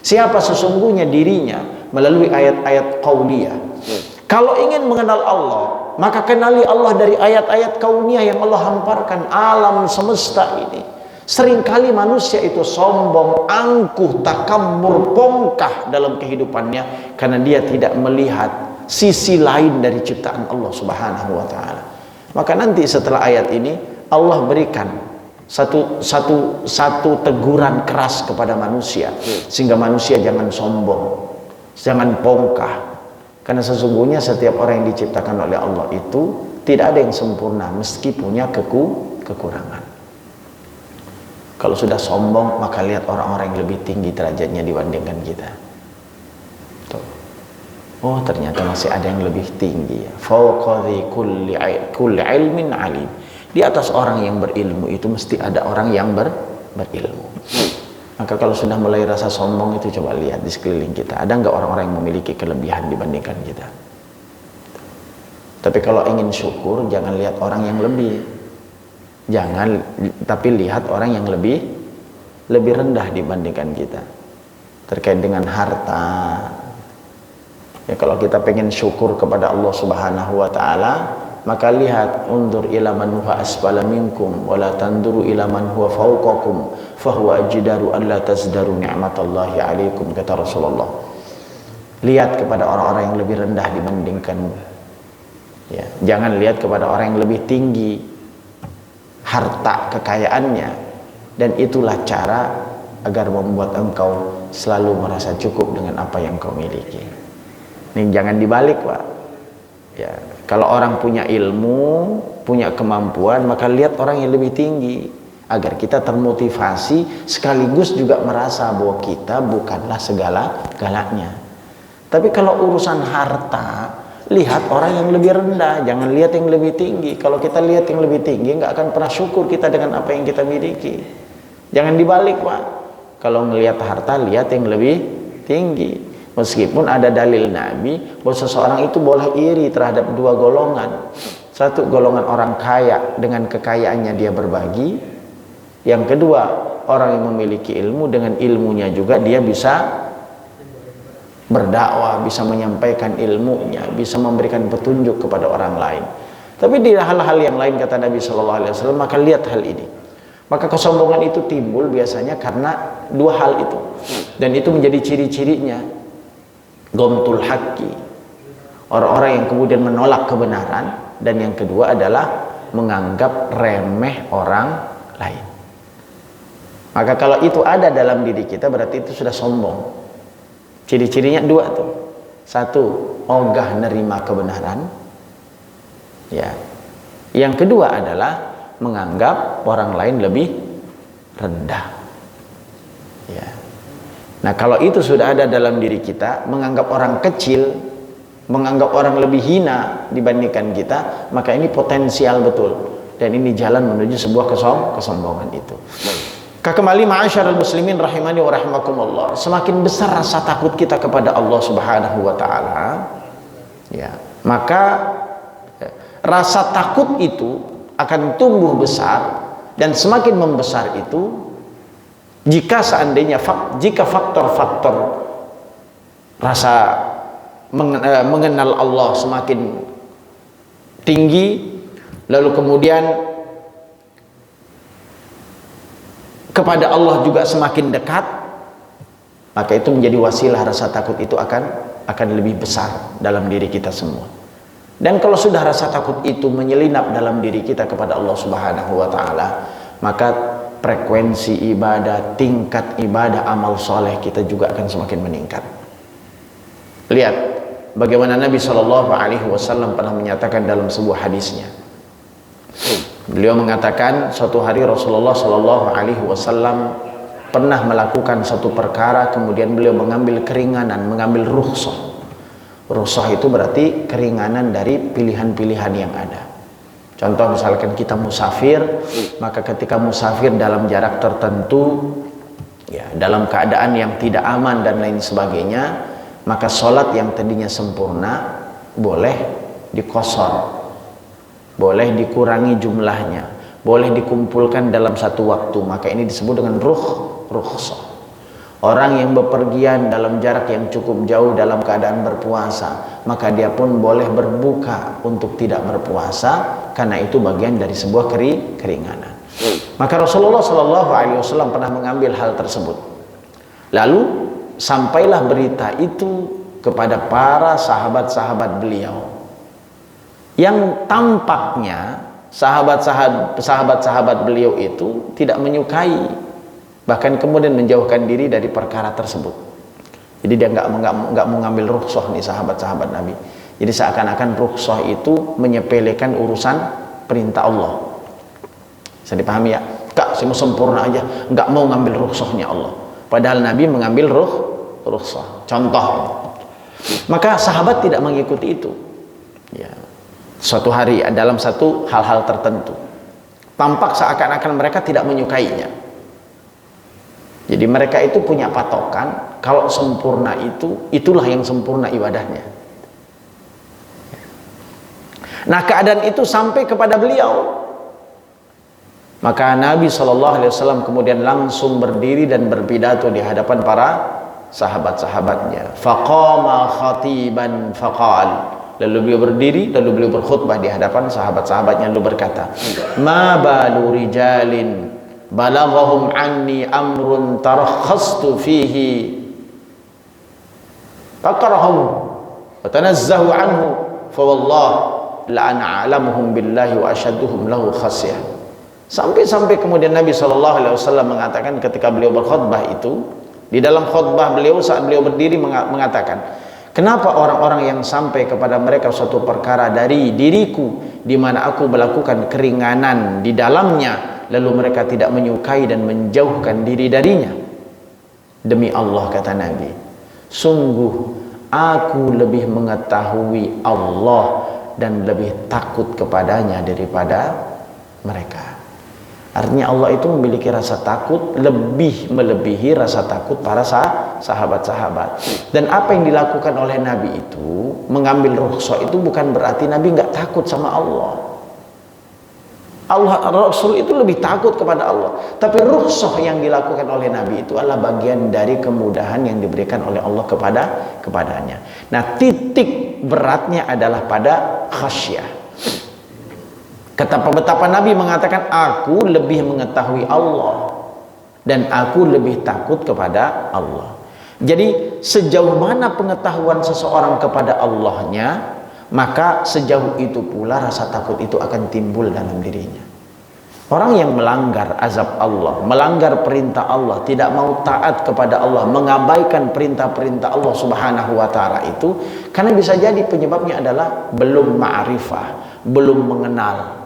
siapa sesungguhnya dirinya melalui ayat-ayat qauliyah. Kalau ingin mengenal Allah, maka kenali Allah dari ayat-ayat kauniyah yang Allah hamparkan alam semesta ini. Seringkali manusia itu sombong, angkuh, takabur, pongkah dalam kehidupannya karena dia tidak melihat sisi lain dari ciptaan Allah Subhanahu wa Ta'ala. Maka nanti setelah ayat ini Allah berikan satu teguran keras kepada manusia, sehingga manusia jangan sombong, jangan pongkah. Karena sesungguhnya setiap orang yang diciptakan oleh Allah itu tidak ada yang sempurna, meski punya kekurangan. Kalau sudah sombong, maka lihat orang-orang yang lebih tinggi derajatnya dibandingkan kita. Tuh. Oh, ternyata masih ada yang lebih tinggi. Fawqa dhi kulli ilmin alim. Di atas orang yang berilmu itu mesti ada orang yang berilmu. Maka kalau sudah mulai rasa sombong itu, coba lihat di sekeliling kita, ada nggak orang-orang yang memiliki kelebihan dibandingkan kita? Tapi kalau ingin syukur, jangan lihat orang yang lebih, tapi lihat orang yang lebih rendah dibandingkan kita. Terkait dengan harta, ya kalau kita pengen syukur kepada Allah Subhanahu wa Ta'ala, maka lihat, undur ila man huwa asfala minkum wala tanduru ila man huwa fawqakum fahuwa ajdaru an la tazdaru ni'matallahi alaikum, kata Rasulullah. Lihat kepada orang-orang yang lebih rendah dibandingkanmu, ya, jangan lihat kepada orang yang lebih tinggi harta kekayaannya. Dan itulah cara agar membuat engkau selalu merasa cukup dengan apa yang kau miliki. Nih jangan dibalik, Pak. Ya, kalau orang punya ilmu, punya kemampuan, maka lihat orang yang lebih tinggi agar kita termotivasi, sekaligus juga merasa bahwa kita bukanlah segala-galanya. Tapi kalau urusan harta, lihat orang yang lebih rendah, jangan lihat yang lebih tinggi. Kalau kita lihat yang lebih tinggi, nggak akan pernah syukur kita dengan apa yang kita miliki. Jangan dibalik, Pak. Kalau melihat harta, lihat yang lebih tinggi. Meskipun ada dalil Nabi bahwa seseorang itu boleh iri terhadap dua golongan. Satu, golongan orang kaya, dengan kekayaannya dia berbagi. Yang kedua, orang yang memiliki ilmu, dengan ilmunya juga dia bisa berdakwah, bisa menyampaikan ilmunya, bisa memberikan petunjuk kepada orang lain. Tapi di hal-hal yang lain, kata Nabi Shallallahu Alaihi Wasallam, maka lihat hal ini. Maka kesombongan itu timbul biasanya karena dua hal itu, dan itu menjadi ciri-cirinya. Gomtul haqqi, orang-orang yang kemudian menolak kebenaran, dan yang kedua adalah menganggap remeh orang lain. Maka kalau itu ada dalam diri kita, berarti itu sudah sombong. Ciri-cirinya dua tuh. Satu, ogah nerima kebenaran. Ya. Yang kedua adalah menganggap orang lain lebih rendah. Ya. Nah, kalau itu sudah ada dalam diri kita, menganggap orang kecil, menganggap orang lebih hina dibandingkan kita, maka ini potensial betul. Dan ini jalan menuju sebuah kesombongan itu. Kembali ma'asyiral muslimin rahimani wa rahimakumullah. Semakin besar rasa takut kita kepada Allah Subhanahu wa taala, ya, maka rasa takut itu akan tumbuh besar, dan semakin membesar itu jika seandainya faktor-faktor rasa mengenal Allah semakin tinggi, lalu kemudian kepada Allah juga semakin dekat, maka itu menjadi wasilah rasa takut itu akan lebih besar dalam diri kita semua. Dan kalau sudah rasa takut itu menyelinap dalam diri kita kepada Allah Subhanahu wa taala, maka frekuensi ibadah, tingkat ibadah, amal soleh kita juga akan semakin meningkat. Lihat bagaimana Nabi Shallallahu Alaihi Wasallam pernah menyatakan dalam sebuah hadisnya. Beliau mengatakan suatu hari Rasulullah Shallallahu Alaihi Wasallam pernah melakukan satu perkara, kemudian beliau mengambil keringanan, mengambil rukhsah. Rukhsah itu berarti keringanan dari pilihan-pilihan yang ada. Contoh misalkan kita musafir, maka ketika musafir dalam jarak tertentu, ya, dalam keadaan yang tidak aman dan lain sebagainya, maka sholat yang tadinya sempurna boleh dikosor, boleh dikurangi jumlahnya, boleh dikumpulkan dalam satu waktu. Maka ini disebut dengan rukhsah. Orang yang bepergian dalam jarak yang cukup jauh dalam keadaan berpuasa, maka dia pun boleh berbuka untuk tidak berpuasa, karena itu bagian dari sebuah keringanan. Maka Rasulullah Shallallahu Alaihi Wasallam pernah mengambil hal tersebut. Lalu sampailah berita itu kepada para sahabat-sahabat beliau, yang tampaknya sahabat-sahabat beliau itu tidak menyukai, bahkan kemudian menjauhkan diri dari perkara tersebut. Jadi dia nggak mau ngambil rukhsah nih sahabat-sahabat Nabi. Jadi seakan-akan rukhsah itu menyepelekan urusan perintah Allah. Bisa dipahami ya? Kak, saya mau sempurna aja, nggak mau ngambil rukhsahnya Allah. Padahal Nabi mengambil rukhsah. Contoh, maka sahabat tidak mengikuti itu. Ya. Suatu hari dalam satu hal-hal tertentu, tampak seakan-akan mereka tidak menyukainya. Jadi mereka itu punya patokan, kalau sempurna itulah yang sempurna ibadahnya. Nah, keadaan itu sampai kepada beliau. Maka Nabi SAW kemudian langsung berdiri dan berpidato di hadapan para sahabat-sahabatnya. Faqama khatiban faqal. Lalu beliau berdiri, lalu beliau berkhutbah di hadapan sahabat-sahabatnya, lalu berkata, ma balu rijalin balaghahum anni amrun tarakhastu fihi fakarahum wa tanazzahu anhu fa wallah la ana a'lamuhum billahi wa ashadduhum lahu khasyah. Sampai kemudian Nabi SAW mengatakan ketika beliau berkhutbah itu, di dalam khutbah beliau saat beliau berdiri mengatakan, Kenapa orang-orang yang sampai kepada mereka suatu perkara dari diriku di mana aku melakukan keringanan di dalamnya, lalu mereka tidak menyukai dan menjauhkan diri darinya? Demi Allah, kata Nabi, sungguh aku lebih mengetahui Allah dan lebih takut kepadanya daripada mereka. Artinya Allah itu memiliki rasa takut lebih melebihi rasa takut para sahabat-sahabat. Dan apa yang dilakukan oleh Nabi itu, mengambil rukhsah itu bukan berarti Nabi nggak takut sama Allah. Rasul itu lebih takut kepada Allah. Tapi rukhsah yang dilakukan oleh Nabi itu adalah bagian dari kemudahan yang diberikan oleh Allah kepadanya. Nah, titik beratnya adalah pada khasyah. Kata betapa Nabi mengatakan, aku lebih mengetahui Allah dan aku lebih takut kepada Allah. Jadi sejauh mana pengetahuan seseorang kepada Allahnya, maka sejauh itu pula rasa takut itu akan timbul dalam dirinya. Orang yang melanggar azab Allah, melanggar perintah Allah, tidak mau taat kepada Allah, mengabaikan perintah-perintah Allah Subhanahu wa taala itu, karena bisa jadi penyebabnya adalah belum ma'rifah, belum mengenal,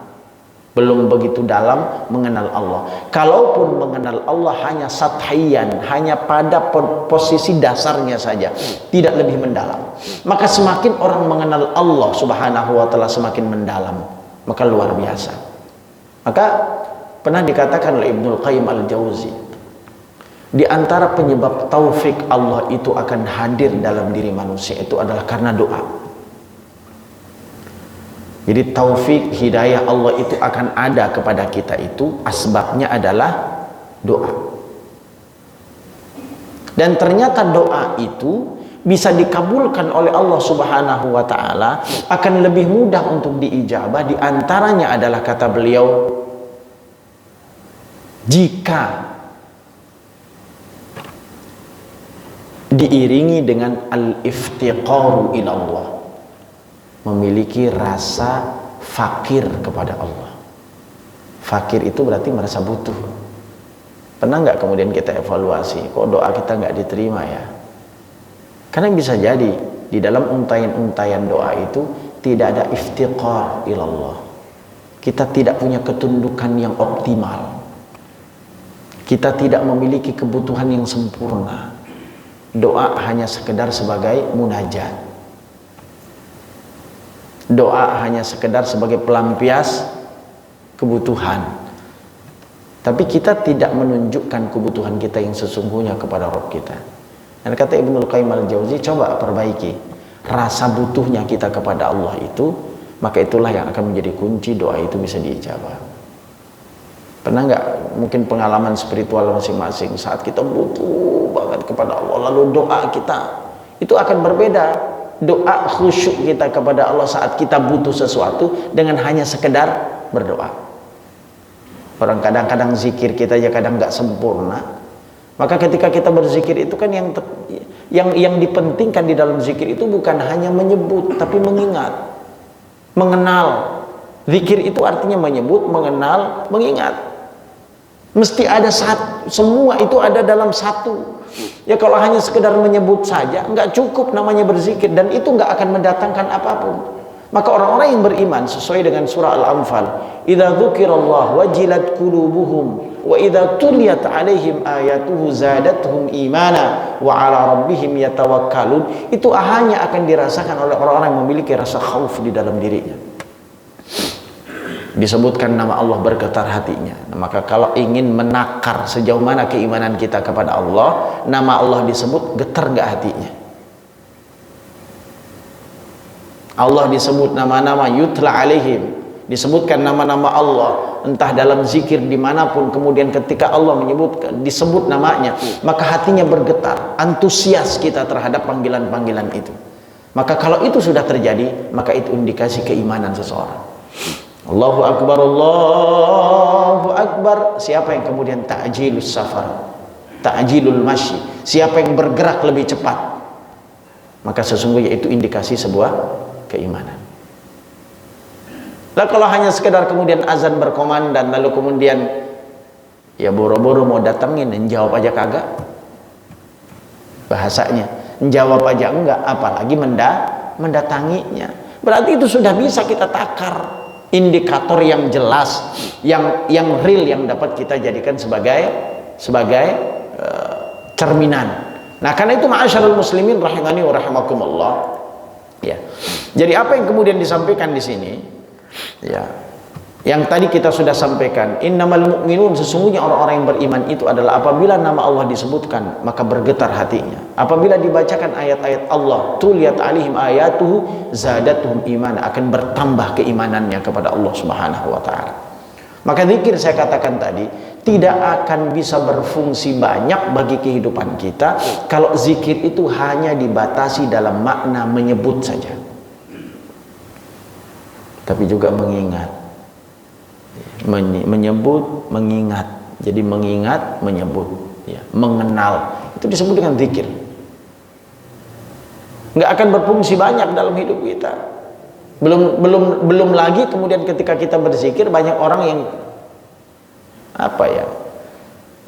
belum begitu dalam mengenal Allah. Kalaupun mengenal Allah hanya sathiyan, hanya pada posisi dasarnya saja, tidak lebih mendalam, maka semakin orang mengenal Allah Subhanahu wa taala semakin mendalam, maka luar biasa. Maka pernah dikatakan oleh Ibnul Qayyim al-Jauzi, di antara penyebab taufik Allah itu akan hadir dalam diri manusia itu adalah karena doa. Jadi taufik hidayah Allah itu akan ada kepada kita itu asbabnya adalah doa. Dan ternyata doa itu bisa dikabulkan oleh Allah Subhanahu wa taala, akan lebih mudah untuk diijabah. Di antaranya adalah kata beliau, jika diiringi dengan al-iftiqaru ila Allah, memiliki rasa fakir kepada Allah. Fakir itu berarti merasa butuh. Pernah nggak kemudian kita evaluasi, kok doa kita nggak diterima ya? Karena bisa jadi di dalam untayan-untayan doa itu tidak ada iftiqar ilallah. Kita tidak punya ketundukan yang optimal. Kita tidak memiliki kebutuhan yang sempurna. Doa hanya sekedar sebagai munajat. Doa hanya sekedar sebagai pelampias kebutuhan. Tapi kita tidak menunjukkan kebutuhan kita yang sesungguhnya kepada Rabb kita. Dan kata Ibnul Qayyim al-Jauzi, coba perbaiki rasa butuhnya kita kepada Allah itu, maka itulah yang akan menjadi kunci doa itu bisa diijabah. Pernah nggak mungkin pengalaman spiritual masing-masing saat kita butuh banget kepada Allah, lalu doa kita itu akan berbeda. Doa khusyuk kita kepada Allah saat kita butuh sesuatu dengan hanya sekedar berdoa. Orang kadang-kadang zikir kita aja kadang nggak sempurna. Maka ketika kita berzikir itu kan yang dipentingkan di dalam zikir itu bukan hanya menyebut, tapi mengingat, mengenal. Zikir itu artinya menyebut, mengenal, mengingat. Mesti ada satu, semua itu ada dalam satu. Ya kalau hanya sekedar menyebut saja nggak cukup namanya berzikir, dan itu nggak akan mendatangkan apapun. Maka orang-orang yang beriman sesuai dengan surah Al-Anfal, idza dzukirallah wajilat qulubuhum wa idza tuliyat alaihim ayatuhu zadatuhum imana wa ala rabbihim yatawakkalun, itu hanya akan dirasakan oleh orang-orang yang memiliki rasa khauf di dalam dirinya. Disebutkan nama Allah, bergetar hatinya. Nah, maka kalau ingin menakar sejauh mana keimanan kita kepada Allah, nama Allah disebut, getar nggak hatinya? Allah disebut nama-nama, yutla alaihim, disebutkan nama-nama Allah, entah dalam zikir dimanapun, kemudian ketika Allah menyebutkan, disebut namanya, maka hatinya bergetar, antusias kita terhadap panggilan-panggilan itu. Maka kalau itu sudah terjadi, maka itu indikasi keimanan seseorang. Allahu Akbar, Allahu Akbar. Siapa yang kemudian ta'jilus safar, ta'jilul masyi, siapa yang bergerak lebih cepat, maka sesungguhnya itu indikasi sebuah keimanan. Lah kalau hanya sekedar kemudian azan berkomandan, lalu kemudian ya boro-boro mau datangin dan jawab aja kagak, bahasanya Jawab aja enggak, apalagi mendatanginya. Berarti itu sudah bisa kita takar indikator yang jelas, yang real, yang dapat kita jadikan sebagai cerminan. Nah, karena itu ma'asyarul muslimin rahimani wa rahimakumullah. Ya. Jadi apa yang kemudian disampaikan di sini? Ya. Yang tadi kita sudah sampaikan, innamal mu'minun, sesungguhnya orang-orang yang beriman itu adalah apabila nama Allah disebutkan maka bergetar hatinya. Apabila dibacakan ayat-ayat Allah, tuliyat alaihim ayatuhu zadatuhum iman, akan bertambah keimanannya kepada Allah Subhanahu wa taala. Maka zikir saya katakan tadi tidak akan bisa berfungsi banyak bagi kehidupan kita kalau zikir itu hanya dibatasi dalam makna menyebut saja. Tapi juga mengingat. Menyebut, mengingat. Jadi mengingat, menyebut, ya, mengenal, itu disebut dengan zikir. Nggak akan berfungsi banyak dalam hidup kita. Belum lagi kemudian ketika kita berzikir, banyak orang yang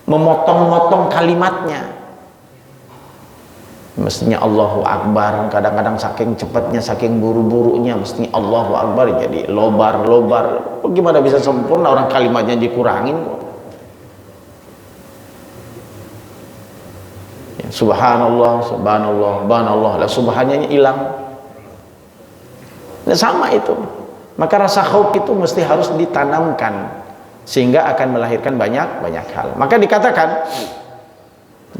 memotong-motong kalimatnya. Mestinya Allahu Akbar, kadang-kadang saking cepatnya, saking buru-burunya, mestinya Allahu Akbar jadi lobar-lobar. Gimana bisa sempurna orang kalimatnya dikurangin kok? Ya, subhanallah, subhanallah, subhanallah, lah subhannya hilang. Nah, sama itu. Maka rasa khauf itu mesti harus ditanamkan sehingga akan melahirkan banyak hal. Maka dikatakan,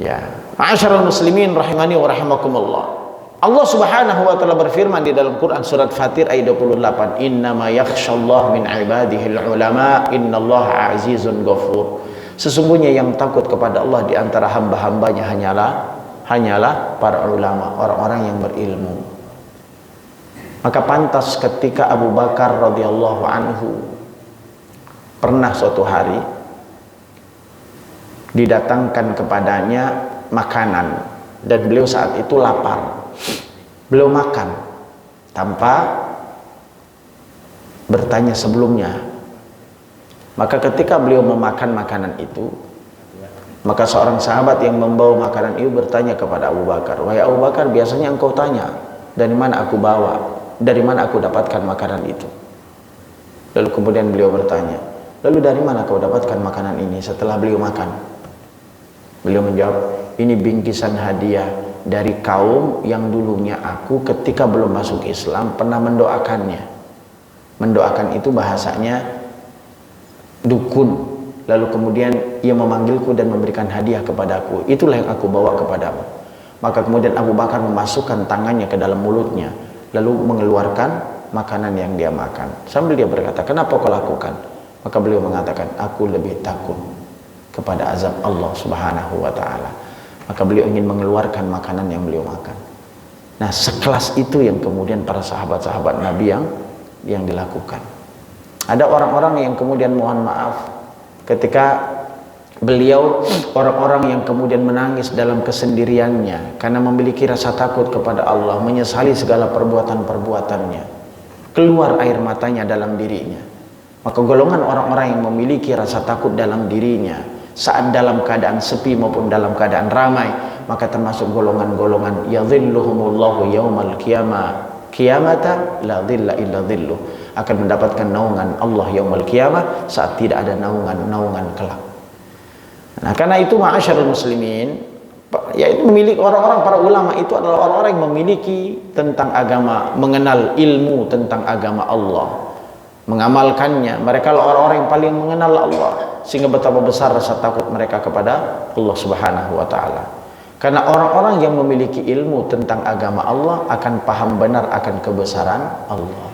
ya, ma'asyiral muslimin rahimani wa rahimakumullah. Allah Subhanahu wa taala berfirman di dalam Quran surat Fatir ayat 28, "Innama yakhshallahu min ibadihil ulama, innallaha azizun ghafur." Sesungguhnya yang takut kepada Allah di antara hamba-hambanya hanyalah para ulama, orang-orang yang berilmu. Maka pantas ketika Abu Bakar radhiyallahu anhu pernah suatu hari didatangkan kepadanya makanan dan beliau saat itu lapar. Beliau makan tanpa bertanya sebelumnya. Maka ketika beliau memakan makanan itu, maka seorang sahabat yang membawa makanan itu bertanya kepada Abu Bakar, "Wahai Abu Bakar, biasanya engkau tanya, dari mana aku bawa? Dari mana aku dapatkan makanan itu?" Lalu kemudian beliau bertanya, "Lalu dari mana kau dapatkan makanan ini?" Setelah beliau makan, beliau menjawab, "Ini bingkisan hadiah dari kaum yang dulunya aku ketika belum masuk Islam pernah mendoakannya." Mendoakan itu bahasanya dukun. Lalu kemudian ia memanggilku dan memberikan hadiah kepadaku. Itulah yang aku bawa kepadamu. Maka kemudian Abu Bakar memasukkan tangannya ke dalam mulutnya, lalu mengeluarkan makanan yang dia makan. Sambil dia berkata, "Kenapa kau lakukan?" Maka beliau mengatakan, "Aku lebih takut kepada azab Allah Subhanahu wa taala." Maka beliau ingin mengeluarkan makanan yang beliau makan. Nah, sekelas itu yang kemudian para sahabat-sahabat Nabi yang dilakukan. Ada orang-orang yang kemudian mohon maaf ketika beliau, orang-orang yang kemudian menangis dalam kesendiriannya karena memiliki rasa takut kepada Allah, menyesali segala perbuatan-perbuatannya, keluar air matanya dalam dirinya. Maka golongan orang-orang yang memiliki rasa takut dalam dirinya saat dalam keadaan sepi maupun dalam keadaan ramai, maka termasuk golongan-golongan yadhilluhumullahu yaumal qiyamata la dhilla illa dhilluh, akan mendapatkan naungan Allah yaumal qiyamah saat tidak ada naungan kelak. Nah, karena itu ma'asyarul muslimin, yaitu memiliki orang-orang, para ulama itu adalah orang-orang yang memiliki tentang agama, mengenal ilmu tentang agama Allah, mengamalkannya. Mereka adalah orang-orang yang paling mengenal Allah, sehingga betapa besar rasa takut mereka kepada Allah Subhanahu wa taala. Karena orang-orang yang memiliki ilmu tentang agama Allah akan paham benar akan kebesaran Allah,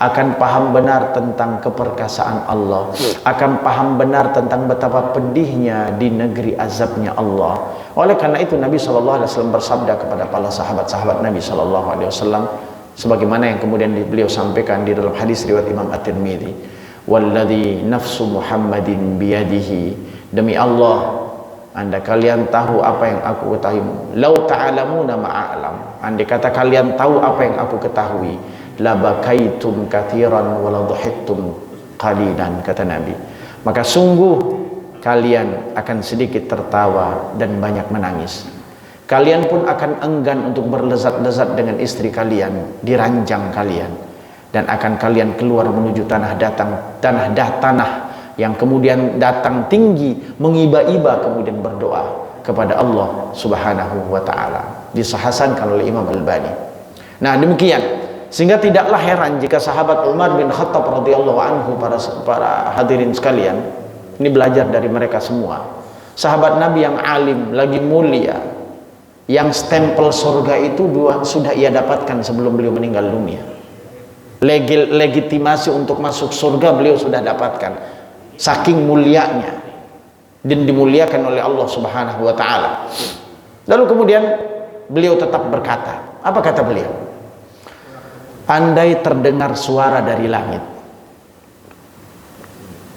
akan paham benar tentang keperkasaan Allah, akan paham benar tentang betapa pedihnya di negeri azabnya Allah. Oleh karena itu Nabi SAW bersabda kepada para sahabat-sahabat Nabi SAW, sebagaimana yang kemudian beliau sampaikan di dalam hadis riwayat Imam At-Tirmidzi, "Walladzi nafsu Muhammadin biyadihi," demi Allah, anda kalian tahu apa yang aku ketahui. "Lau ta'lamuna ma'alam," andai kata kalian tahu apa yang aku ketahui, "la bakaitum katsiran wa la dhahiktum qalilan," kata Nabi, maka sungguh kalian akan sedikit tertawa dan banyak menangis. Kalian pun akan enggan untuk berlezat-lezat dengan istri kalian di ranjang kalian, dan akan kalian keluar menuju tanah yang kemudian datang tinggi, mengiba-iba, kemudian berdoa kepada Allah Subhanahu wa taala. Disahasankan oleh Imam Al-Albani. Nah, demikian, sehingga tidaklah heran jika sahabat Umar bin Khattab radhiyallahu anhu, para hadirin sekalian, ini belajar dari mereka semua. Sahabat Nabi yang alim, lagi mulia, yang stempel surga itu sudah ia dapatkan sebelum beliau meninggal dunia. Legitimasi untuk masuk surga beliau sudah dapatkan, saking mulianya, dan dimuliakan oleh Allah Subhanahu wa taala. Lalu kemudian beliau tetap berkata, apa kata beliau? Andai terdengar suara dari langit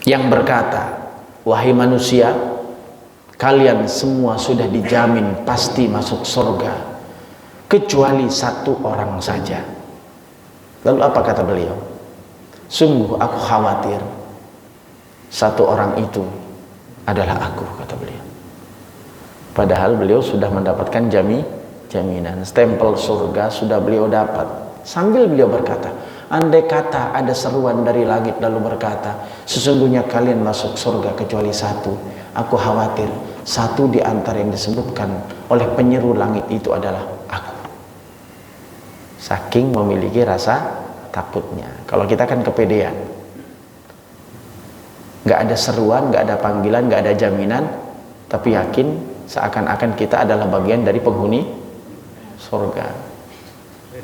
yang berkata, wahai manusia, kalian semua sudah dijamin pasti masuk surga kecuali satu orang saja. Lalu apa kata beliau? Sungguh aku khawatir satu orang itu adalah aku, kata beliau. Padahal beliau sudah mendapatkan jaminan, stempel surga sudah beliau dapat. Sambil beliau berkata, andai kata ada seruan dari langit lalu berkata, sesungguhnya kalian masuk surga kecuali satu, aku khawatir satu di antara yang disebutkan oleh penyeru langit itu adalah aku. Saking memiliki rasa takutnya. Kalau kita kan kepedean, nggak ada seruan, nggak ada panggilan, nggak ada jaminan, tapi yakin seakan-akan kita adalah bagian dari penghuni surga.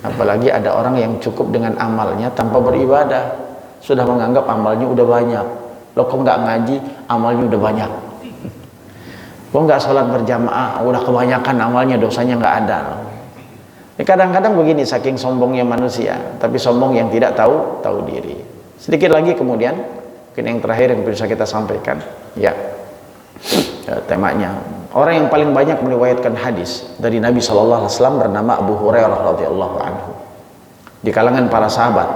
Apalagi ada orang yang cukup dengan amalnya tanpa beribadah, sudah menganggap amalnya udah banyak. Loh, kok nggak ngaji, amalnya udah banyak. Kok nggak sholat berjamaah, udah kebanyakan amalnya, dosanya nggak ada. Kadang-kadang begini, saking sombongnya manusia, tapi sombong yang tidak tahu diri. Sedikit lagi kemudian, mungkin yang terakhir yang bisa kita sampaikan, ya, temanya. Orang yang paling banyak meriwayatkan hadis dari Nabi SAW bernama Abu Hurairah radhiyallahu anhu. Di kalangan para sahabat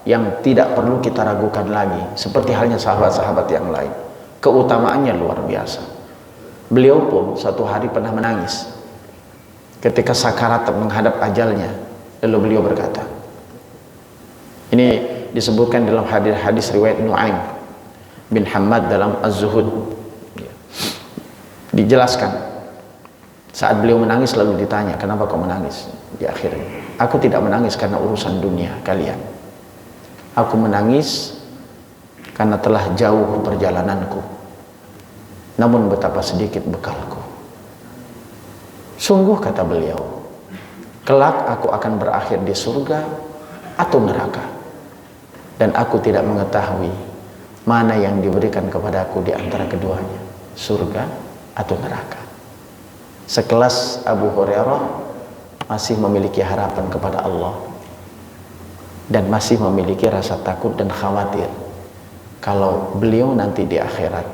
yang tidak perlu kita ragukan lagi, seperti halnya sahabat-sahabat yang lain, keutamaannya luar biasa. Beliau pun satu hari pernah menangis ketika sakarat menghadap ajalnya. Lalu beliau berkata, ini disebutkan dalam hadis riwayat Nu'aim bin Hammad dalam Az-Zuhud. Dijelaskan, saat beliau menangis lalu ditanya, kenapa kau menangis? Di akhirnya, aku tidak menangis karena urusan dunia kalian, aku menangis karena telah jauh perjalananku, namun betapa sedikit bekalku. Sungguh, kata beliau, kelak aku akan berakhir di surga atau neraka, dan aku tidak mengetahui mana yang diberikan kepadaku di antara keduanya, surga atau neraka. Sekelas Abu Hurairah masih memiliki harapan kepada Allah dan masih memiliki rasa takut dan khawatir kalau beliau nanti di akhirat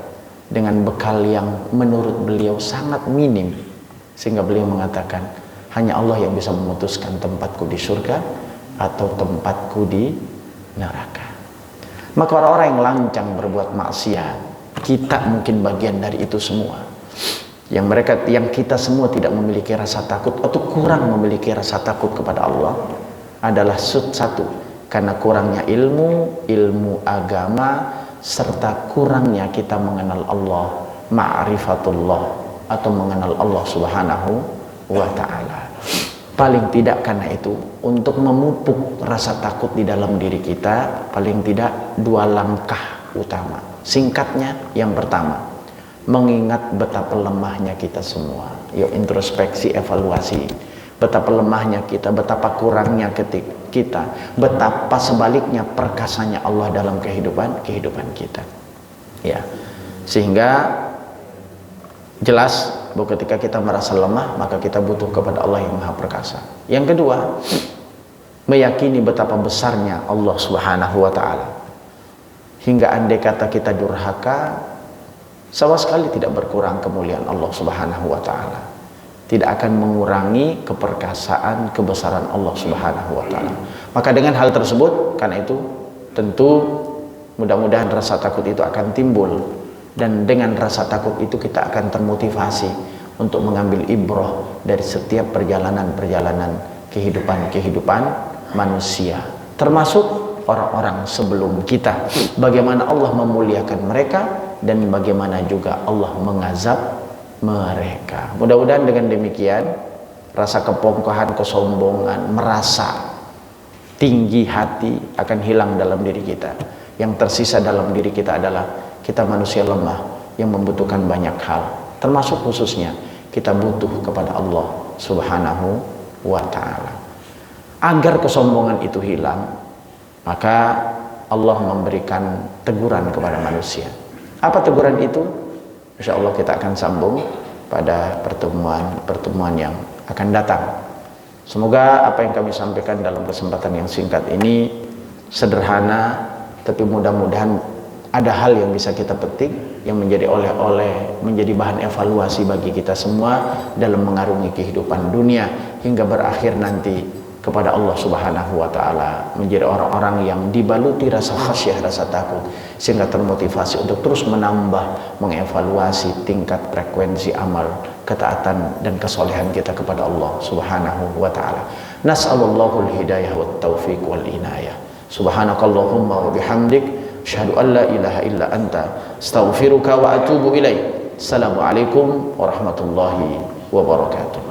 dengan bekal yang menurut beliau sangat minim, sehingga beliau mengatakan hanya Allah yang bisa memutuskan tempatku di surga atau tempatku di neraka. Maka orang-orang yang lancang berbuat maksiat, kita mungkin bagian dari itu semua. Yang kita semua tidak memiliki rasa takut atau kurang memiliki rasa takut kepada Allah adalah satu, karena kurangnya ilmu agama, serta kurangnya kita mengenal Allah, ma'rifatullah, atau mengenal Allah Subhanahu wa ta'ala. Paling tidak karena itu, untuk memupuk rasa takut di dalam diri kita, paling tidak 2 langkah utama. Singkatnya, yang pertama, mengingat betapa lemahnya kita semua. Yuk introspeksi, evaluasi. Betapa lemahnya kita, betapa kurangnya kita, betapa sebaliknya perkasanya Allah dalam kehidupan kita. Ya. Sehingga jelas bahwa ketika kita merasa lemah, maka kita butuh kepada Allah yang Maha Perkasa. Yang kedua, meyakini betapa besarnya Allah Subhanahu wa ta'ala. Hingga andai kata kita durhaka, sama sekali tidak berkurang kemuliaan Allah Subhanahu wa ta'ala, tidak akan mengurangi keperkasaan, kebesaran Allah Subhanahu wa ta'ala. Maka dengan hal tersebut, karena itu tentu mudah-mudahan rasa takut itu akan timbul, dan dengan rasa takut itu kita akan termotivasi untuk mengambil ibrah dari setiap perjalanan-perjalanan kehidupan manusia, termasuk orang-orang sebelum kita, bagaimana Allah memuliakan mereka dan bagaimana juga Allah mengazab mereka. Mudah-mudahan dengan demikian rasa kepongkahan, kesombongan, merasa tinggi hati akan hilang dalam diri kita. Yang tersisa dalam diri kita adalah kita manusia lemah yang membutuhkan banyak hal, termasuk khususnya kita butuh kepada Allah Subhanahu wa ta'ala. Agar kesombongan itu hilang, maka Allah memberikan teguran kepada manusia. Apa teguran itu? Insya Allah kita akan sambung pada pertemuan yang akan datang. Semoga apa yang kami sampaikan dalam kesempatan yang singkat ini sederhana, tapi mudah-mudahan ada hal yang bisa kita petik yang menjadi oleh-oleh, menjadi bahan evaluasi bagi kita semua dalam mengarungi kehidupan dunia hingga berakhir nanti kepada Allah Subhanahu wa ta'ala, menjadi orang-orang yang dibaluti rasa khasyah, rasa takut, sehingga termotivasi untuk terus menambah, mengevaluasi tingkat frekuensi amal, ketaatan dan kesolehan kita kepada Allah Subhanahu wa ta'ala. Nas'alallahul hidayah wat taufiq wal inayah. Subhanakallahumma wa bihamdik, asyhadu an la ilaha illa anta, astaghfiruka wa atubu ilaik. Assalamualaikum warahmatullahi wabarakatuh.